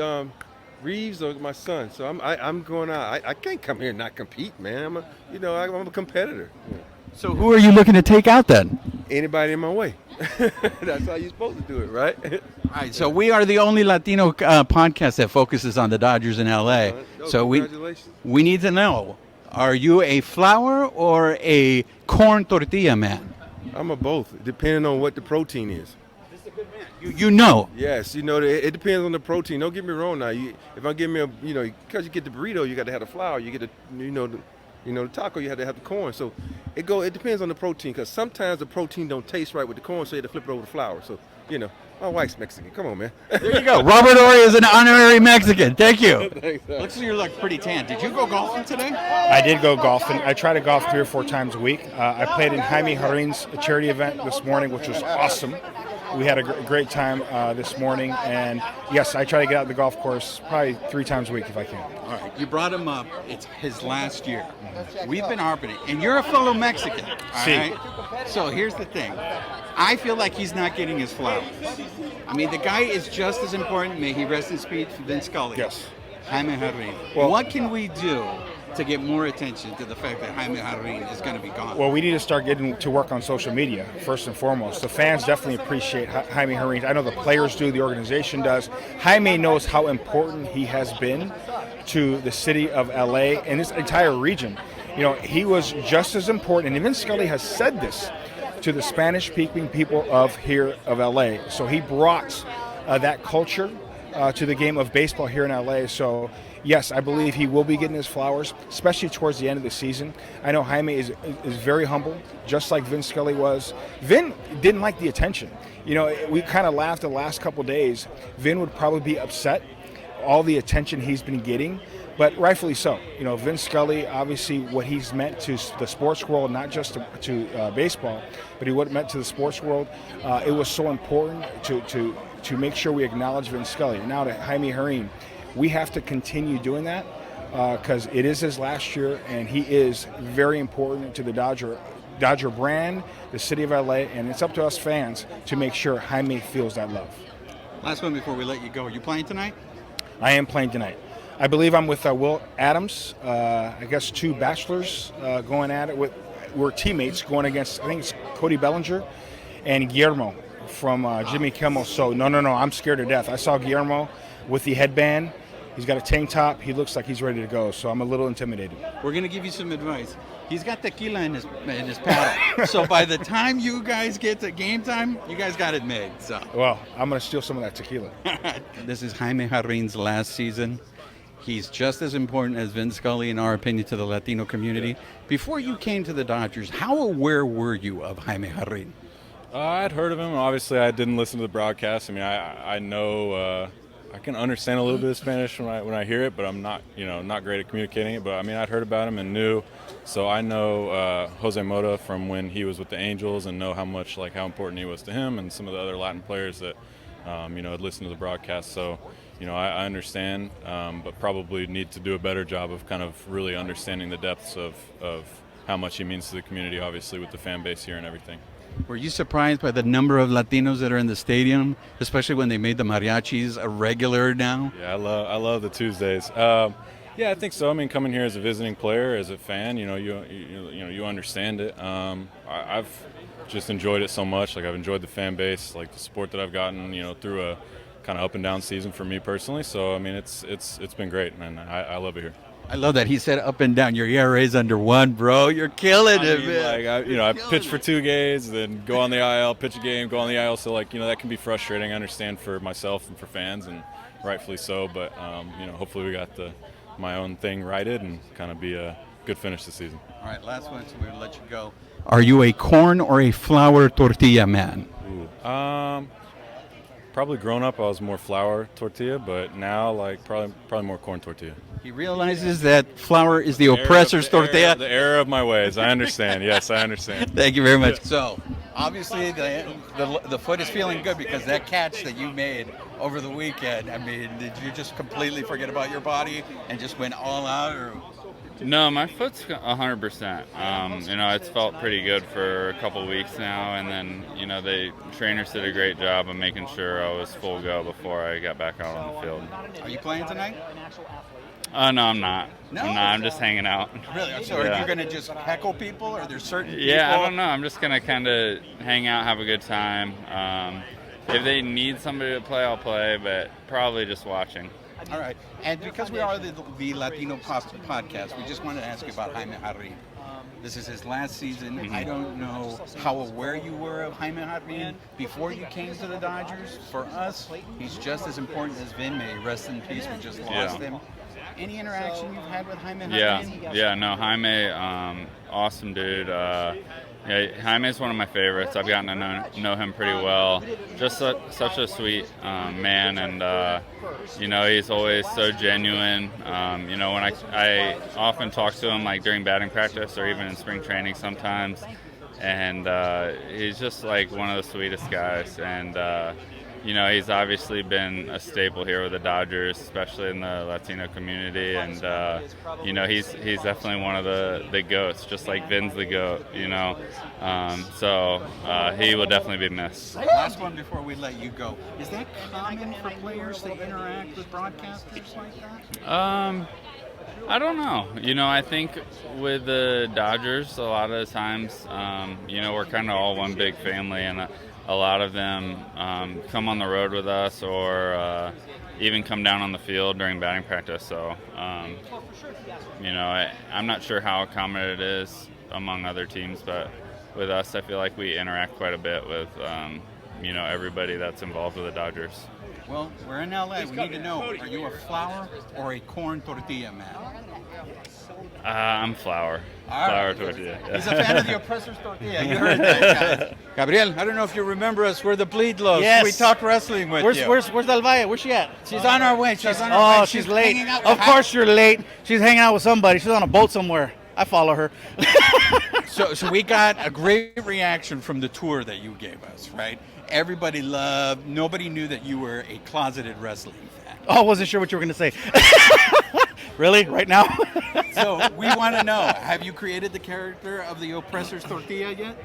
Reeves or my son. So I'm going out. I can't come here and not compete, man. I'm a competitor. Yeah. So who are you looking to take out then? Anybody in my way. That's how you're supposed to do it, right? All right, so we are the only Latino podcast that focuses on the Dodgers in LA. So we need to know, are you a flour or a corn tortilla man? I'm a both, depending on what the protein is. You know. Yes, it depends on the protein. Don't get me wrong now. If I give me because you get the burrito, you got to have the flour. You get the taco, you have to have the corn. So it depends on the protein, because sometimes the protein don't taste right with the corn, so you have to flip it over the flour. So, my wife's Mexican. Come on, man. There you go. Robert Ory is an honorary Mexican. Thank you. Looks like you look pretty tan. Did you go golfing today? I did go golfing. I try to golf 3 or 4 times a week. I played in Jaime Jarin's charity event this morning, which was awesome. We had a great time this morning, and yes, I try to get out of the golf course probably 3 times a week if I can. All right, you brought him up. It's his last year. We've been harping it, and you're a fellow Mexican. All right? So here's the thing. I feel like he's not getting his flowers. I mean, the guy is just as important. May he rest in peace, Vince Scully. Yes. Jaime Jarrin. Well, what can we do to get more attention to the fact that Jaime Jarrin is going to be gone? Well, we need to start getting to work on social media, first and foremost. The fans definitely appreciate Jaime Jarrin. I know the players do, the organization does. Jaime knows how important he has been to the city of LA and this entire region. He was just as important, and Vince Scully has said this to the Spanish-speaking people of LA. So he brought that culture to the game of baseball here in LA. So yes, I believe he will be getting his flowers, especially towards the end of the season. I know Jaime is very humble, just like Vin Scully was. Vin didn't like the attention. We kind of laughed the last couple days. Vin would probably be upset all the attention he's been getting, but rightfully so. Vin Scully, obviously what he's meant to the sports world, not just to baseball, but what it meant to the sports world. It was so important to make sure we acknowledge Vin Scully. Now to Jaime Jarrin, we have to continue doing that because it is his last year, and he is very important to the Dodger brand, the city of LA, and it's up to us fans to make sure Jaime feels that love. Last one before we let you go. Are you playing tonight? I am playing tonight. I believe I'm with Will Adams. I guess 2 bachelors going at it. We're teammates going against, I think it's Cody Bellinger and Guillermo from Jimmy Kimmel. So no, I'm scared to death. I saw Guillermo with the headband. He's got a tank top. He looks like he's ready to go. So I'm a little intimidated. We're going to give you some advice. He's got tequila in his paddle. So by the time you guys get to game time, you guys got it made. So. Well, I'm going to steal some of that tequila. This is Jaime Jarrin's last season. He's just as important as Vin Scully, in our opinion, to the Latino community. Before you came to the Dodgers, how aware were you of Jaime Jarrin? I'd heard of him. Obviously, I didn't listen to the broadcast. I mean, I know I can understand a little bit of Spanish when I hear it, but I'm not great at communicating it. But I mean, I'd heard about him and knew. So I know Jose Mota from when he was with the Angels, and know how important he was to him and some of the other Latin players that had listened to the broadcast. So. I understand, but probably need to do a better job of kind of really understanding the depths of how much he means to the community, obviously, with the fan base here and everything. Were you surprised by the number of Latinos that are in the stadium, especially when they made the mariachis a regular now? Yeah, I love the Tuesdays. Yeah, I think so. I mean, coming here as a visiting player, as a fan, you understand it. I've just enjoyed it so much. I've enjoyed the fan base, the support that I've gotten, through a kind of up and down season for me personally. So I mean, it's been great, and I love it here. I love that he said up and down. Your ERA's under 1, bro. You're killing it, man. I pitch for 2 games, then go on the IL, pitch a game, go on the IL. So that can be frustrating. I understand for myself and for fans, and rightfully so. But hopefully we got my own thing righted and kind of be a good finish this season. All right, last one, so we'll let you go. Are you a corn or a flour tortilla man? Ooh. Probably growing up, I was more flour tortilla, but now probably more corn tortilla. He realizes that flour is the oppressor's tortilla. The error of my ways. I understand. Yes, I understand. Thank you very much. So, obviously, the foot is feeling good because that catch that you made over the weekend. I mean, did you just completely forget about your body and just went all out, or? No, my foot's 100%. It's felt pretty good for a couple weeks now, and then, the trainers did a great job of making sure I was full go before I got back out on the field. Are you playing tonight? No, I'm not. No? I'm just hanging out. Really? So are you going to just heckle people, or are there certain people? Yeah, I don't know. I'm just going to kind of hang out, have a good time. If they need somebody to play, I'll play, but probably just watching. All right. And because we are the Latino podcast, we just wanted to ask you about Jaime Jarrín. This is his last season. I don't know how aware you were of Jaime Jarrín before you came to the Dodgers. For us, he's just as important as Vin May. Rest in peace. We just lost him. Any interaction you've had with Jaime Jarrín? Yeah, no, Jaime, awesome dude. Jaime is one of my favorites. I've gotten to know him pretty well. Just such a sweet man, and he's always so genuine. When I often talk to him, like during batting practice or even in spring training sometimes, and he's just like one of the sweetest guys. And he's obviously been a staple here with the Dodgers, especially in the Latino community. And, he's definitely one of the GOATs, just like Vin's the GOAT, So he will definitely be missed. Last one before we let you go. Is that common for players to interact with broadcasters like that? I don't know. I think with the Dodgers, a lot of the times, we're kind of all one big family, and a lot of them come on the road with us or even come down on the field during batting practice. So, I'm not sure how common it is among other teams, but with us, I feel like we interact quite a bit with, everybody that's involved with the Dodgers. Well, we're in LA. We need to know, are you a flour or a corn tortilla man? I'm flour. Flour tortilla. Yeah. He's a fan of the oppressor's tortilla. You heard that, guys. Gabriel, I don't know if you remember us. We're the Bleed Lows. Yes. We talked wrestling with you. Where's Del Valle? Where's she at? She's on our way. She's on our way. Oh, she's late. Of course you're late. She's hanging out with somebody. She's on a boat somewhere. I follow her. So we got a great reaction from the tour that you gave us, right? Everybody loved. Nobody knew that you were a closeted wrestling fan. Oh, I wasn't sure what you were going to say. Really? Right now? So we want to know, have you created the character of the oppressor's tortilla yet?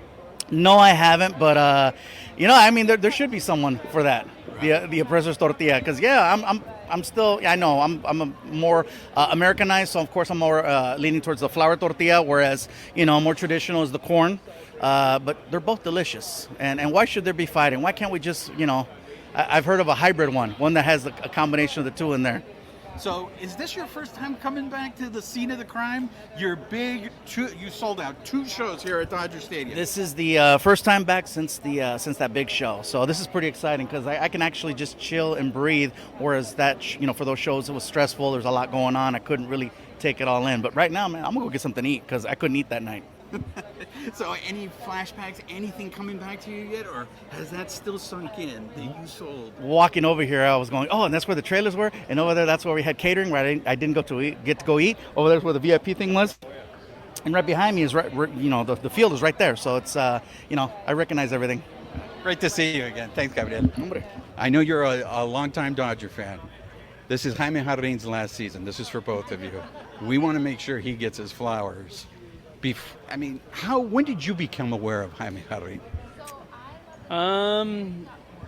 No, I haven't, but there should be someone for that, the oppressor's tortilla, because I'm still, I know I'm a more Americanized, so of course I'm more leaning towards the flour tortilla, whereas more traditional is the corn, but they're both delicious, and why should there be fighting? Why can't we just I've heard of a hybrid one that has a combination of the two in there. So is this your first time coming back to the scene of the crime? You're big. You sold out 2 shows here at Dodger Stadium. This is the first time back since that big show. So this is pretty exciting because I can actually just chill and breathe. Whereas that, for those shows, it was stressful. There's a lot going on. I couldn't really take it all in. But right now, man, I'm going to go get something to eat because I couldn't eat that night. So any flashbacks, anything coming back to you yet? Or has that still sunk in that you sold? Walking over here, I was going, oh, and that's where the trailers were? And over there, that's where we had catering, where I didn't get to go eat. Over there's where the VIP thing was. And right behind me is, the field is right there. So it's, I recognize everything. Great to see you again. Thanks, Gabriel. I know you're a longtime Dodger fan. This is Jaime Jarrín's last season. This is for both of you. We want to make sure he gets his flowers. When did you become aware of Jaime Jarrín?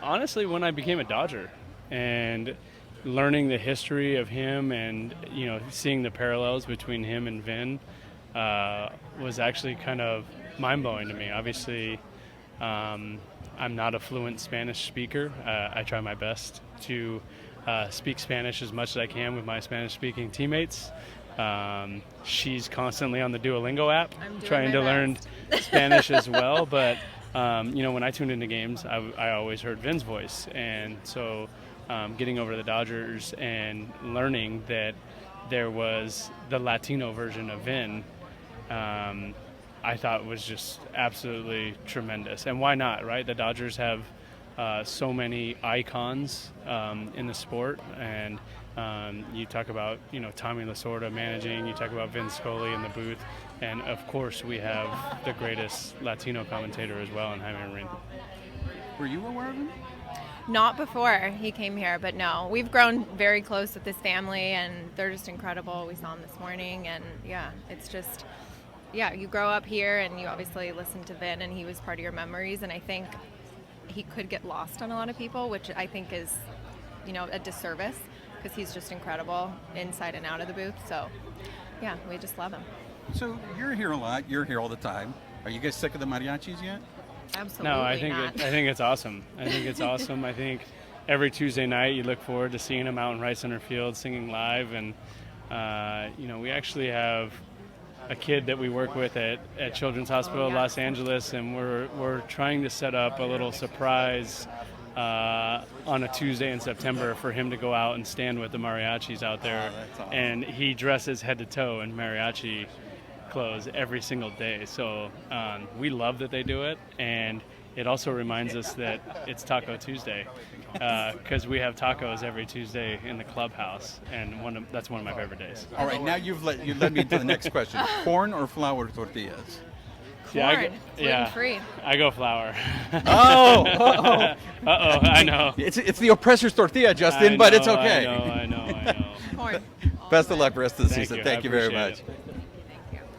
Honestly, when I became a Dodger and learning the history of him and, seeing the parallels between him and Vin was actually kind of mind-blowing to me. Obviously, I'm not a fluent Spanish speaker. I try my best to speak Spanish as much as I can with my Spanish-speaking teammates. She's constantly on the Duolingo app trying to learn Spanish as well. But, when I tuned into games, I always heard Vin's voice. And so getting over to the Dodgers and learning that there was the Latino version of Vin, I thought was just absolutely tremendous. And why not, right? The Dodgers have so many icons in the sport. And you talk about, Tommy Lasorda managing, you talk about Vin Scully in the booth, and of course we have the greatest Latino commentator as well in Jaime Jarrín. Were you aware of him? Not before he came here, but no. We've grown very close with this family, and they're just incredible. We saw him this morning, and it's just, you grow up here, and you obviously listen to Vin, and he was part of your memories, and I think he could get lost on a lot of people, which I think is, a disservice. Because he's just incredible inside and out of the booth. So, we just love him. So you're here a lot. You're here all the time. Are you guys sick of the mariachis yet? Absolutely No, I think not. I think it's awesome. I think it's awesome. I think every Tuesday night you look forward to seeing him out in right center field singing live. And we actually have a kid that we work with at Children's Hospital Los Angeles, and we're trying to set up a little surprise on a Tuesday in September for him to go out and stand with the mariachis out there. Awesome. And he dresses head to toe in mariachi clothes every single day. So we love that they do it, and it also reminds us that it's Taco Tuesday, because we have tacos every Tuesday in the clubhouse, and that's one of my favorite days. All right, now you led me to the next question. Corn or flour tortillas? Corn, gluten-free. I go flour. Oh! I know. It's the oppressor's tortilla, Justin, but it's okay. I know. Corn. Best of luck rest of the season. Thank you very appreciate much.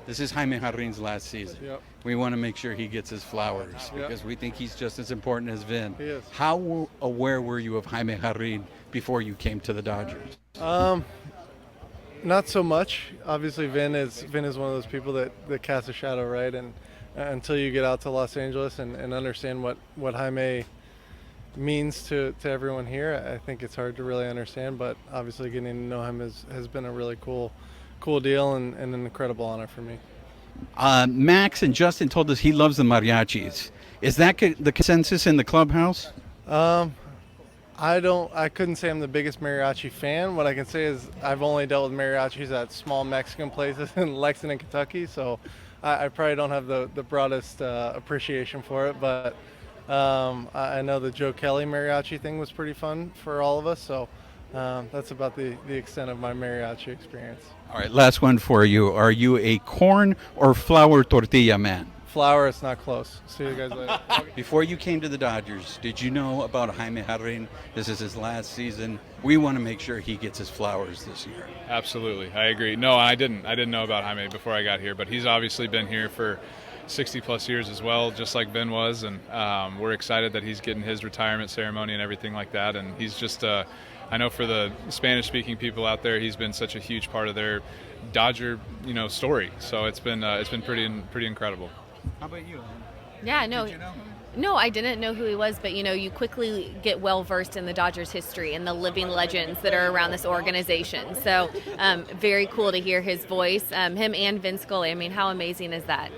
This is Jaime Jarrin's last season. Yep. We want to make sure he gets his flowers because we think he's just as important as Vin. He is. How aware were you of Jaime Jarrin before you came to the Dodgers? Not so much. Obviously, Vin is one of those people that casts a shadow, right? And until you get out to Los Angeles and understand what Jaime means to everyone here, I think it's hard to really understand. But obviously, getting to know him has been a really cool deal and an incredible honor for me. Max and Justin told us he loves the mariachis. Is that the consensus in the clubhouse? I couldn't say I'm the biggest mariachi fan. What I can say is I've only dealt with mariachis at small Mexican places in Lexington, Kentucky, so I probably don't have the broadest appreciation for it, but I know the Joe Kelly mariachi thing was pretty fun for all of us, so that's about the extent of my mariachi experience. All right, last one for you. Are you a corn or flour tortilla man? Flour, it's not close. See you guys later. Before you came to the Dodgers, did you know about Jaime Jarrin? This is his last season. We want to make sure he gets his flowers this year. Absolutely. I agree. No, I didn't know about Jaime before I got here, but he's obviously been here for 60 plus years as well, just like Ben was, and we're excited that he's getting his retirement ceremony and everything like that. And he's just I know for the Spanish-speaking people out there, he's been such a huge part of their Dodger, story. So it's been pretty incredible. How about you? Yeah, no. Did you know? No, I didn't know who he was, but you quickly get well versed in the Dodgers history and the living legends that are around this organization. So very cool to hear his voice, him and Vin Scully. I mean, how amazing is that?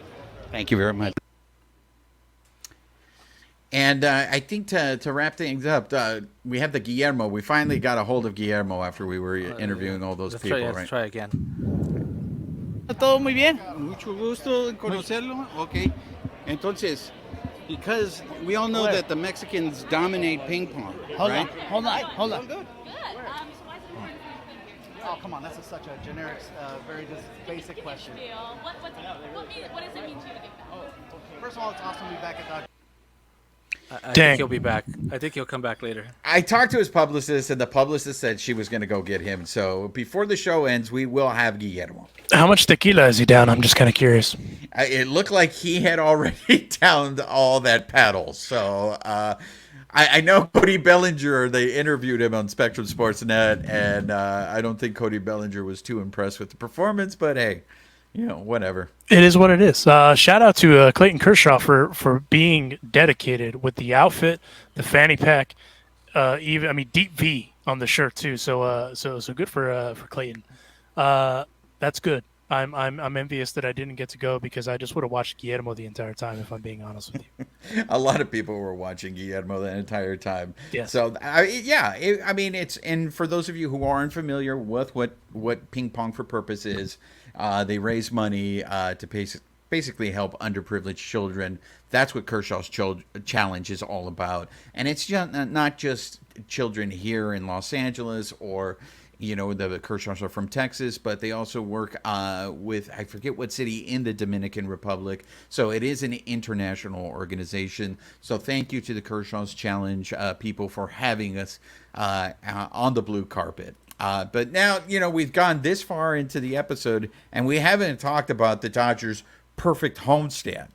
Thank you very much. And I think to wrap things up, we have the Guillermo. We finally got a hold of Guillermo after we were interviewing all those people, right? Let's try again. Todo muy bien. Mucho gusto en conocerlo. Okay. Entonces, because we all know that the Mexicans dominate ping pong, right? Hold on. Good. Oh, come on. That's such a generic, very just basic question. What does it mean to you to get back? First of all, it's awesome to be back at Dodgers. I think he'll be back. I think he'll come back later. I talked to his publicist, and the publicist said she was going to go get him. So before the show ends, we will have Guillermo. How much tequila is he down? I'm just kind of curious. It looked like he had already downed all that paddle. So I know Cody Bellinger, they interviewed him on Spectrum Sportsnet, and I don't think Cody Bellinger was too impressed with the performance, but hey, whatever. It is what it is. Shout out to Clayton Kershaw for being dedicated with the outfit, the fanny pack, deep V on the shirt too. So good for Clayton. That's good. I'm envious that I didn't get to go because I just would have watched Guillermo the entire time, if I'm being honest with you. A lot of people were watching Guillermo the entire time. Yes. So it's, and for those of you who aren't familiar with what Ping Pong for Purpose is, they raise money to basically help underprivileged children. That's what Kershaw's challenge is all about. And it's just not just children here in Los Angeles or the Kershaws are from Texas, but they also work with, I forget what city in the Dominican Republic. So it is an international organization. So thank you to the Kershaws Challenge people for having us on the blue carpet. But now, we've gone this far into the episode, and we haven't talked about the Dodgers' perfect homestand.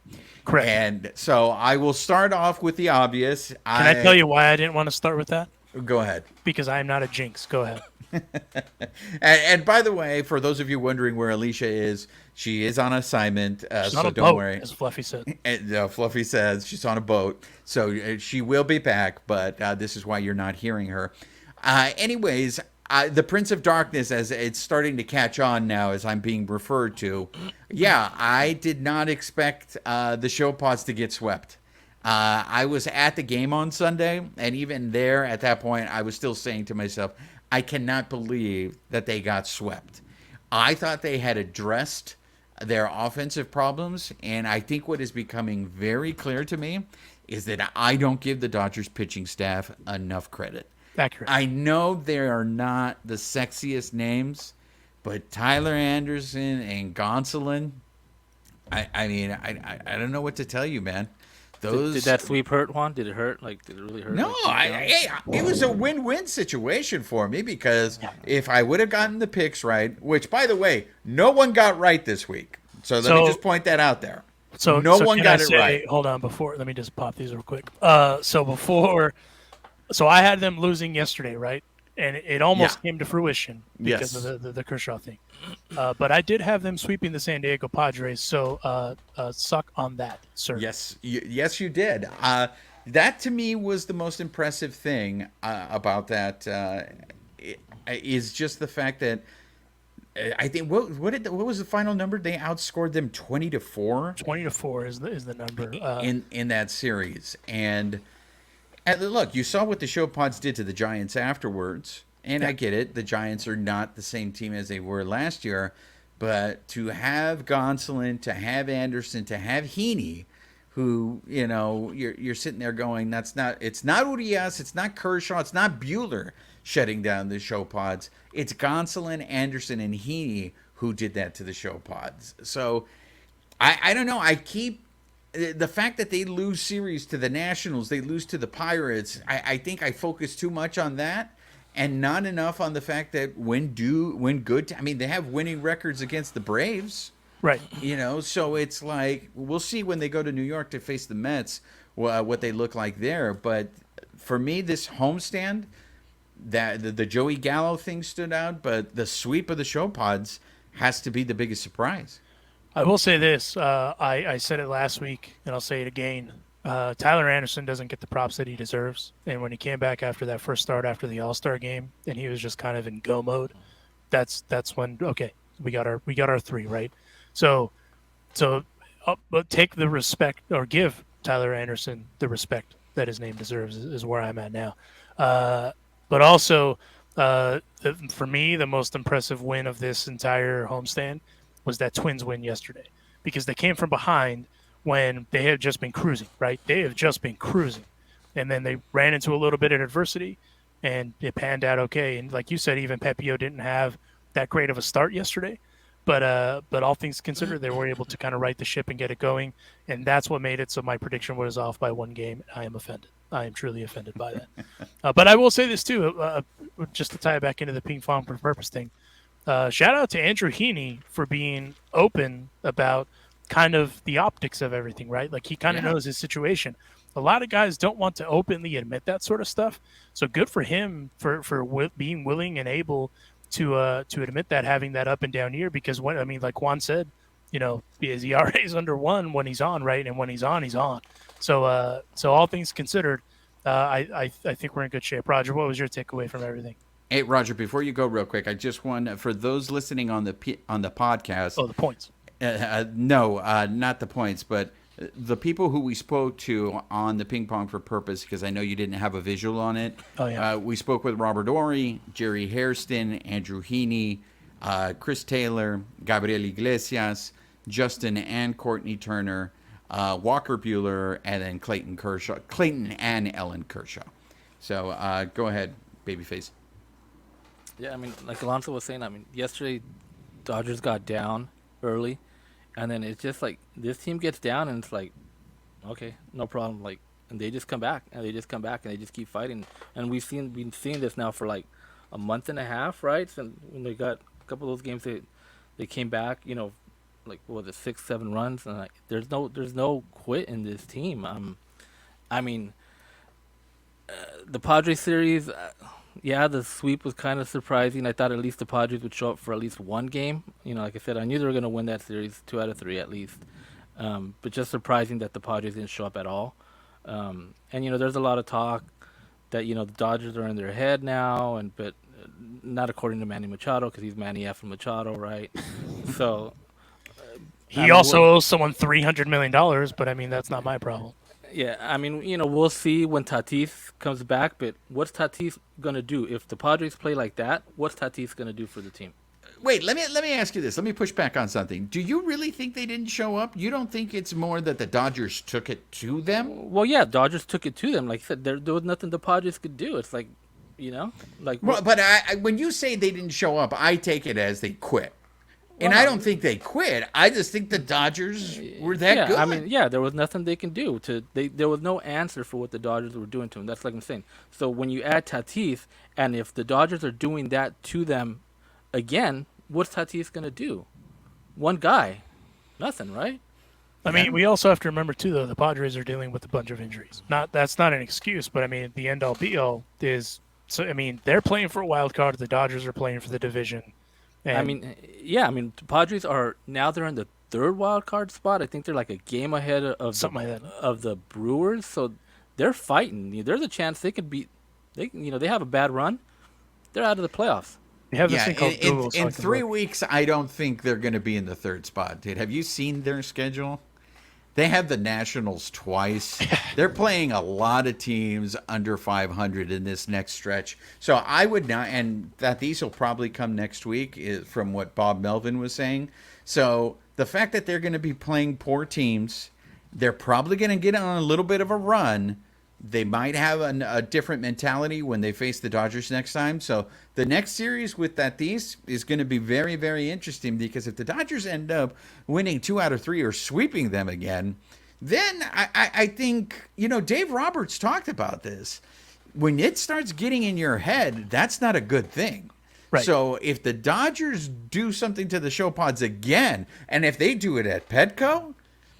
Correct. And so I will start off with the obvious. Can I tell you why I didn't want to start with that? Go ahead. Because I am not a jinx. Go ahead. And by the way, for those of you wondering where Alicia is, she is on assignment, She's so on a don't boat, worry. as Fluffy said. And, Fluffy says she's on a boat, so she will be back, but this is why you're not hearing her. Anyways, the Prince of Darkness, as it's starting to catch on now, as I'm being referred to, yeah, I did not expect the show pods to get swept. I was at the game on Sunday, and even there, at that point, I was still saying to myself, I cannot believe that they got swept. I thought they had addressed their offensive problems, and I think what is becoming very clear to me is that I don't give the Dodgers pitching staff enough credit. Accurate. I know they are not the sexiest names, but Tyler Anderson and Gonsolin, I mean, I don't know what to tell you, man. Did that sweep hurt, Juan? Did it hurt? Did it really hurt? No, it was a win-win situation for me because if I would have gotten the picks right, which, by the way, no one got right this week. So let me just point that out there. So no one got it right. Hold on, let me just pop these real quick. So I had them losing yesterday, right? And it almost came to fruition because of the Kershaw thing. But I did have them sweeping the San Diego Padres, so suck on that, sir. Yes, yes, you did. That to me was the most impressive thing about that. Is just the fact that I think what was the final number? They outscored them 20-4. 20-4 is the number in that series. And look, you saw what the show pods did to the Giants afterwards. And I get it. The Giants are not the same team as they were last year. But to have Gonsolin, to have Anderson, to have Heaney, who, you're sitting there going, it's not Urias, it's not Kershaw, it's not Buehler shutting down the show pods. It's Gonsolin, Anderson, and Heaney who did that to the show pods. So I don't know. The fact that they lose series to the Nationals, they lose to the Pirates, I think I focus too much on that and not enough on the fact that when good. I mean, they have winning records against the Braves. Right. So it's like, we'll see when they go to New York to face the Mets, what they look like there. But for me, this homestand, that the Joey Gallo thing stood out, but the sweep of the show pods has to be the biggest surprise. I will say this. I said it last week, and I'll say it again. Tyler Anderson doesn't get the props that he deserves. And when he came back after that first start after the All-Star game, and he was just kind of in go mode, that's when, okay, we got our three, right? So but take the respect, or give Tyler Anderson the respect that his name deserves is where I'm at now. But also, for me, the most impressive win of this entire homestand was that Twins win yesterday, because they came from behind when they had just been cruising, right? They have just been cruising. And then they ran into a little bit of adversity, and it panned out okay. And like you said, even Pepio didn't have that great of a start yesterday. But all things considered, they were able to kind of right the ship and get it going. And that's what made it so my prediction was off by one game. I am offended. I am truly offended by that. But I will say this, too, just to tie it back into the ping pong for purpose thing. Shout out to Andrew Heaney for being open about kind of the optics of everything, right? Like, he kind of knows his situation. A lot of guys don't want to openly admit that sort of stuff. So good for him for being willing and able to admit that, having that up and down year, because like Juan said, his ERA is under 1 when he's on, right? And when he's on, he's on. So all things considered, I think we're in good shape. Roger, what was your takeaway from everything? Hey, Roger, before you go real quick, I just want, for those listening on the podcast. Oh, the points. No, not the points, but the people who we spoke to on the Ping Pong for Purpose, because I know you didn't have a visual on it. Oh, yeah. We spoke with Robert Ory, Jerry Hairston, Andrew Heaney, Chris Taylor, Gabriel Iglesias, Justin and Courtney Turner, Walker Buehler, and then Clayton and Ellen Kershaw. So go ahead, babyface. Yeah, I mean, like Alonso was saying, yesterday Dodgers got down early, and then it's just like this team gets down, and it's like, okay, no problem. Like, and they just come back, and they just keep fighting. And we've been seeing this now for like a month and a half, right? And when they got a couple of those games, they came back, like, what was it, 6-7 runs, and like there's no quit in this team. I mean, the Padres series, yeah, the sweep was kind of surprising. I thought at least the Padres would show up for at least one game. Like I said, I knew they were going to win that series 2 out of 3 at least. But just surprising that the Padres didn't show up at all. And there's a lot of talk that the Dodgers are in their head now, but not according to Manny Machado, because he's Manny F. Machado, right? So he also owes someone $300 million, but I mean that's not my problem. Yeah, I mean, we'll see when Tatis comes back, but what's Tatis going to do? If the Padres play like that, what's Tatis going to do for the team? Wait, let me ask you this. Let me push back on something. Do you really think they didn't show up? You don't think it's more that the Dodgers took it to them? Well, yeah, Dodgers took it to them. Like I said, there was nothing the Padres could do. It's like, Well, but when you say they didn't show up, I take it as they quit. And I don't think they quit. I just think the Dodgers were that good. I mean, yeah, there was nothing they can do. There was no answer for what the Dodgers were doing to them. That's like I'm saying. So when you add Tatis, and if the Dodgers are doing that to them again, what's Tatis going to do? One guy. Nothing, right? I mean, we also have to remember, too, though, the Padres are dealing with a bunch of injuries. That's not an excuse, but, I mean, the end-all, be-all is – so, I mean, they're playing for a wild card. The Dodgers are playing for the division. And the Padres are now they're in the 3rd wild card spot. I think they're like a game ahead of the Brewers, so they're fighting. There's a chance they could beat. They have a bad run, they're out of the playoffs. We have this thing called Google. In 3 weeks, I don't think they're going to be in the 3rd spot. Dude, have you seen their schedule? They have the Nationals twice. They're playing a lot of teams under 500 in this next stretch. So I would not, and that these will probably come next week from what Bob Melvin was saying. So the fact that they're going to be playing poor teams, they're probably going to get on a little bit of a run. They might have a different mentality when they face the Dodgers next time. So the next series with Tatis is going to be very, very interesting, because if the Dodgers end up winning 2 out of 3 or sweeping them again, then I think, Dave Roberts talked about this. When it starts getting in your head, that's not a good thing. Right. So if the Dodgers do something to the show pods again, and if they do it at Petco,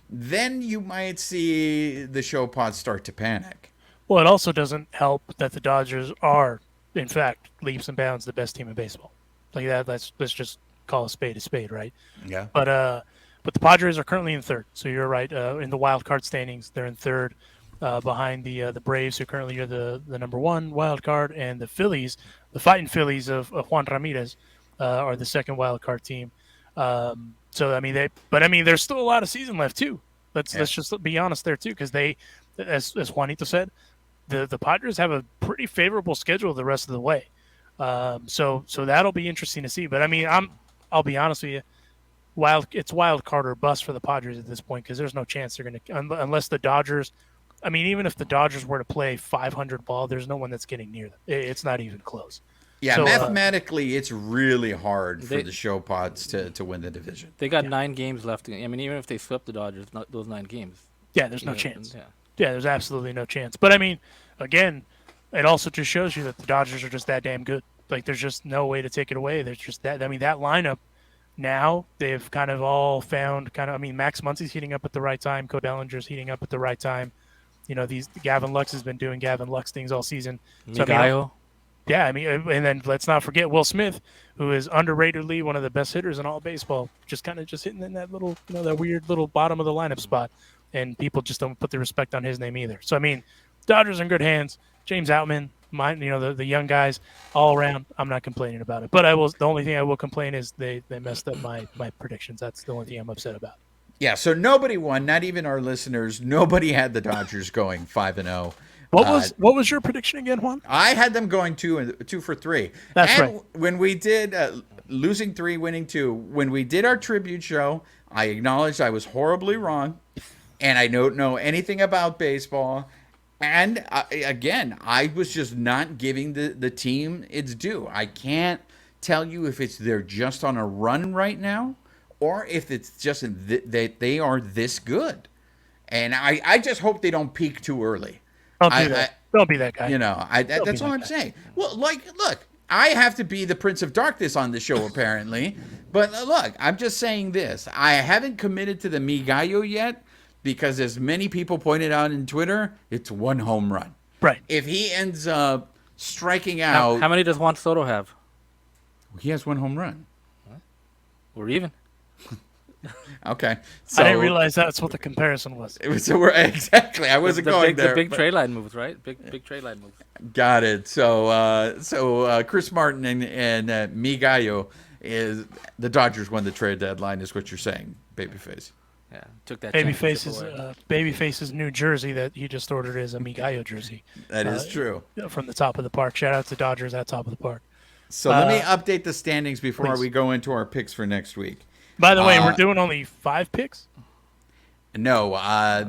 then you might see the show pods start to panic. Well, it also doesn't help that the Dodgers are, in fact, leaps and bounds the best team in baseball. Like that, let's just call a spade, right? Yeah. But the Padres are currently in 3rd. So you're right. In the wild card standings, they're in 3rd, behind the Braves, who currently are the number 1 wild card, and the Phillies, the fighting Phillies of Juan Ramirez, are the 2nd wild card team. So I mean, there's still a lot of season left too. Let's just be honest there too, because they, as Juanito said, the Padres have a pretty favorable schedule the rest of the way. So that'll be interesting to see. But I mean, I'll be honest with you, it's wild card or bust for the Padres at this point, because there's no chance they're going to, unless the Dodgers. I mean, even if the Dodgers were to play 500 ball, there's no one that's getting near them. It's not even close. Yeah, so, mathematically, it's really hard for the show pods to win the division. They got 9 games left. I mean, even if they swept the Dodgers, those 9 games. Yeah, there's no chance. Yeah, there's absolutely no chance. But I mean, again, it also just shows you that the Dodgers are just that damn good. Like, there's just no way to take it away. There's just that. I mean, that lineup now, they've kind of all found I mean, Max Muncy's heating up at the right time. Cody Bellinger's heating up at the right time. Gavin Lux has been doing Gavin Lux things all season. So, I mean, and then let's not forget Will Smith, who is underratedly one of the best hitters in all baseball, just hitting in that little, that weird little bottom of the lineup spot. And people just don't put the respect on his name either. So, I mean, Dodgers are in good hands. James Outman, the young guys all around, I'm not complaining about it. But the only thing I will complain is they messed up my predictions. That's the only thing I'm upset about. Yeah, so nobody won, not even our listeners. Nobody had the Dodgers going 5-0. What was your prediction again, Juan? I had them going 2 for 3. That's right. When we did losing 3, winning 2, when we did our tribute show, I acknowledged I was horribly wrong, and I don't know anything about baseball. And again, I was just not giving the team its due. I can't tell you if they're just on a run right now, or if it's just that they are this good. And I just hope they don't peak too early. Don't be that guy. That's all I'm saying. Well, look, I have to be the Prince of Darkness on the show, apparently. But look, I'm just saying this. I haven't committed to the Mi Gallo yet, because as many people pointed out in Twitter, it's 1 home run. Right. If he ends up striking How out, many does Juan Soto have? he has 1 home run. We're even. Okay. I didn't realize that's what the comparison was. Exactly. I wasn't going there. The big but- trade line moves, right? Big trade line moves. Got it. So Chris Martin and Mi Gallo is the Dodgers won the trade deadline, is what you're saying, Babyface. Yeah, took that. Babyface's new jersey that he just ordered is a Mi Gallo jersey. That is true. From the top of the park. Shout out to Dodgers at top of the park. So let me update the standings before please. we go into our picks for next week. By the way, we're doing only 5 picks? No,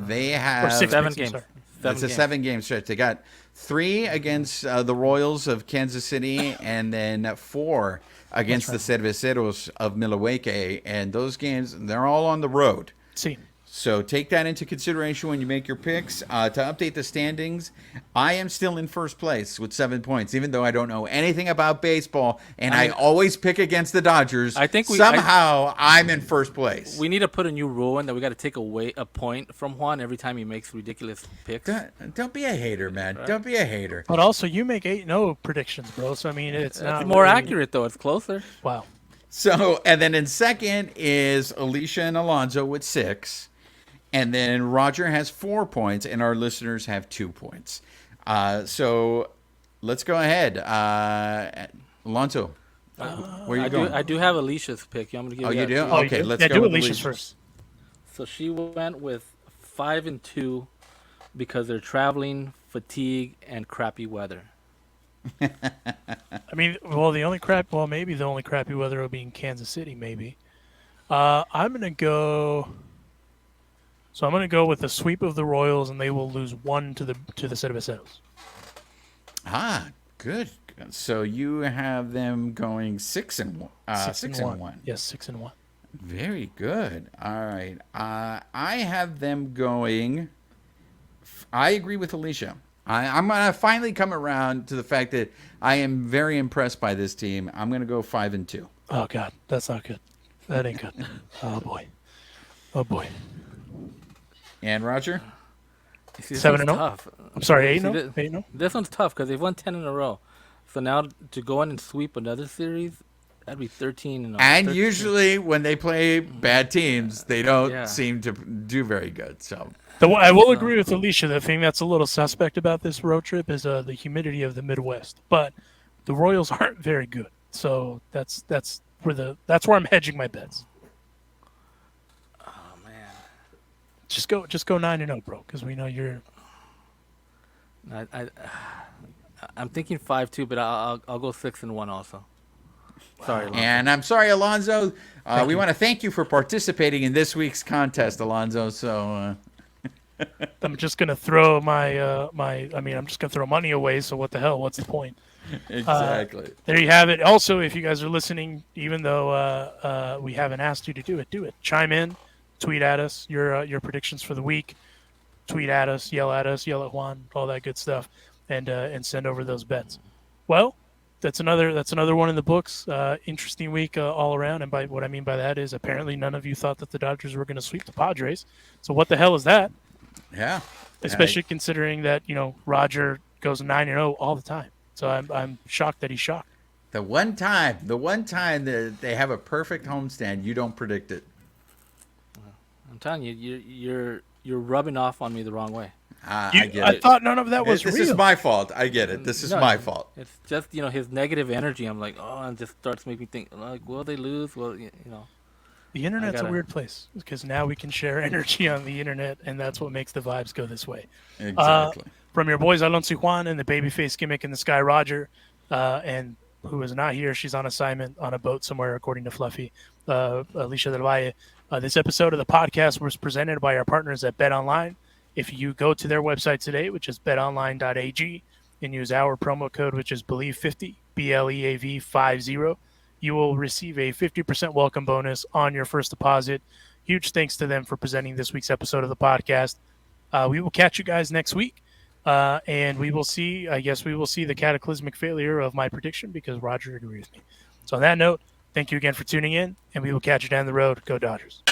they have Or 6 7 picks, games. sorry. It's a 7-game stretch. They got 3 against the Royals of Kansas City, and then 4 against the Cerveceros of Milwaukee. And those games, they're all on the road. See. So take that into consideration when you make your picks. To update the standings, I am still in first place with 7 points, even though I don't know anything about baseball, and I always pick against the Dodgers. I think I'm in first place. We need to put a new rule in that we got to take away a point from Juan every time he makes ridiculous picks. Don't be a hater, man. Right. Don't be a hater. But also, you make 8-0 predictions, bro. So, I mean, it's not more really- accurate, though. It's closer. Wow. So, and then in second is Alicia and Alonzo with 6. And then Roger has 4 points, and our listeners have 2 points. So let's go ahead. Alonso, where are you going? I do have Alicia's pick. I'm gonna give you that do? to you. Okay, let's go do with Alicia's Alicia's first. So she went with 5 and 2 because they're traveling, fatigue, and crappy weather. I mean, maybe the only crappy weather will be in Kansas City, maybe. I'm going to go... So I'm going to go with the sweep of the Royals, and they will lose 1 to the Cerveceros. Good. So you have them going 6 and 1. 6 and 1. Yes, 6 and 1. Very good. All right. I have them going. I agree with Alicia. I'm going to finally come around to the fact that I am very impressed by this team. I'm going to go 5 and 2. Oh, God. That's not good. That ain't good. Oh, boy. Oh, boy. And Roger? 7 and 0. I'm sorry, 8 and 0. 8 and 0. This one's tough because they've won 10 in a row. So now to go in and sweep another series, that'd be 13 and 0. And 13. usually when they play bad teams, they don't seem to do very good. So I will agree with Alicia. The thing that's a little suspect about this road trip is the humidity of the Midwest. But the Royals aren't very good, so that's where I'm hedging my bets. Oh man, just go 9 and 0, bro, because we know you're. I'm thinking 5-2, but I'll go 6 and 1 also. Sorry, Alonzo. And I'm sorry, Alonzo. We want to thank you for participating in this week's contest, Alonzo. So I'm just gonna throw I'm just gonna throw money away. So what the hell? What's the point? Exactly. There you have it. Also, if you guys are listening, even though we haven't asked you to do it. Chime in, tweet at us your predictions for the week. Tweet at us, yell at Juan, all that good stuff, and send over those bets. Well, that's another one in the books. Interesting week all around. And by what I mean by that is apparently none of you thought that the Dodgers were going to sweep the Padres. So what the hell is that? Yeah. Especially considering that Roger goes 9 and 0 all the time. So I'm shocked that he's shocked. The one time that they have a perfect homestand, you don't predict it. I'm telling you, you're rubbing off on me the wrong way. I get it. I thought none of that was This real. is my fault. I get it. This is my fault. It's just his negative energy. I'm like, and it just starts making me think like, will they lose? Well, The internet's a weird place because now we can share energy on the internet, and that's what makes the vibes go this way. Exactly. From your boys Alonso Juan and the babyface gimmick in the sky, Roger, and who is not here. She's on assignment on a boat somewhere, according to Fluffy, Alicia Del Valle. This episode of the podcast was presented by our partners at BetOnline. If you go to their website today, which is betonline.ag, and use our promo code, which is BELIEVE50, BLEAV50, you will receive a 50% welcome bonus on your first deposit. Huge thanks to them for presenting this week's episode of the podcast. We will catch you guys next week, and we will see the cataclysmic failure of my prediction because Roger agreed with me. So on that note, thank you again for tuning in, and we will catch you down the road. Go Dodgers.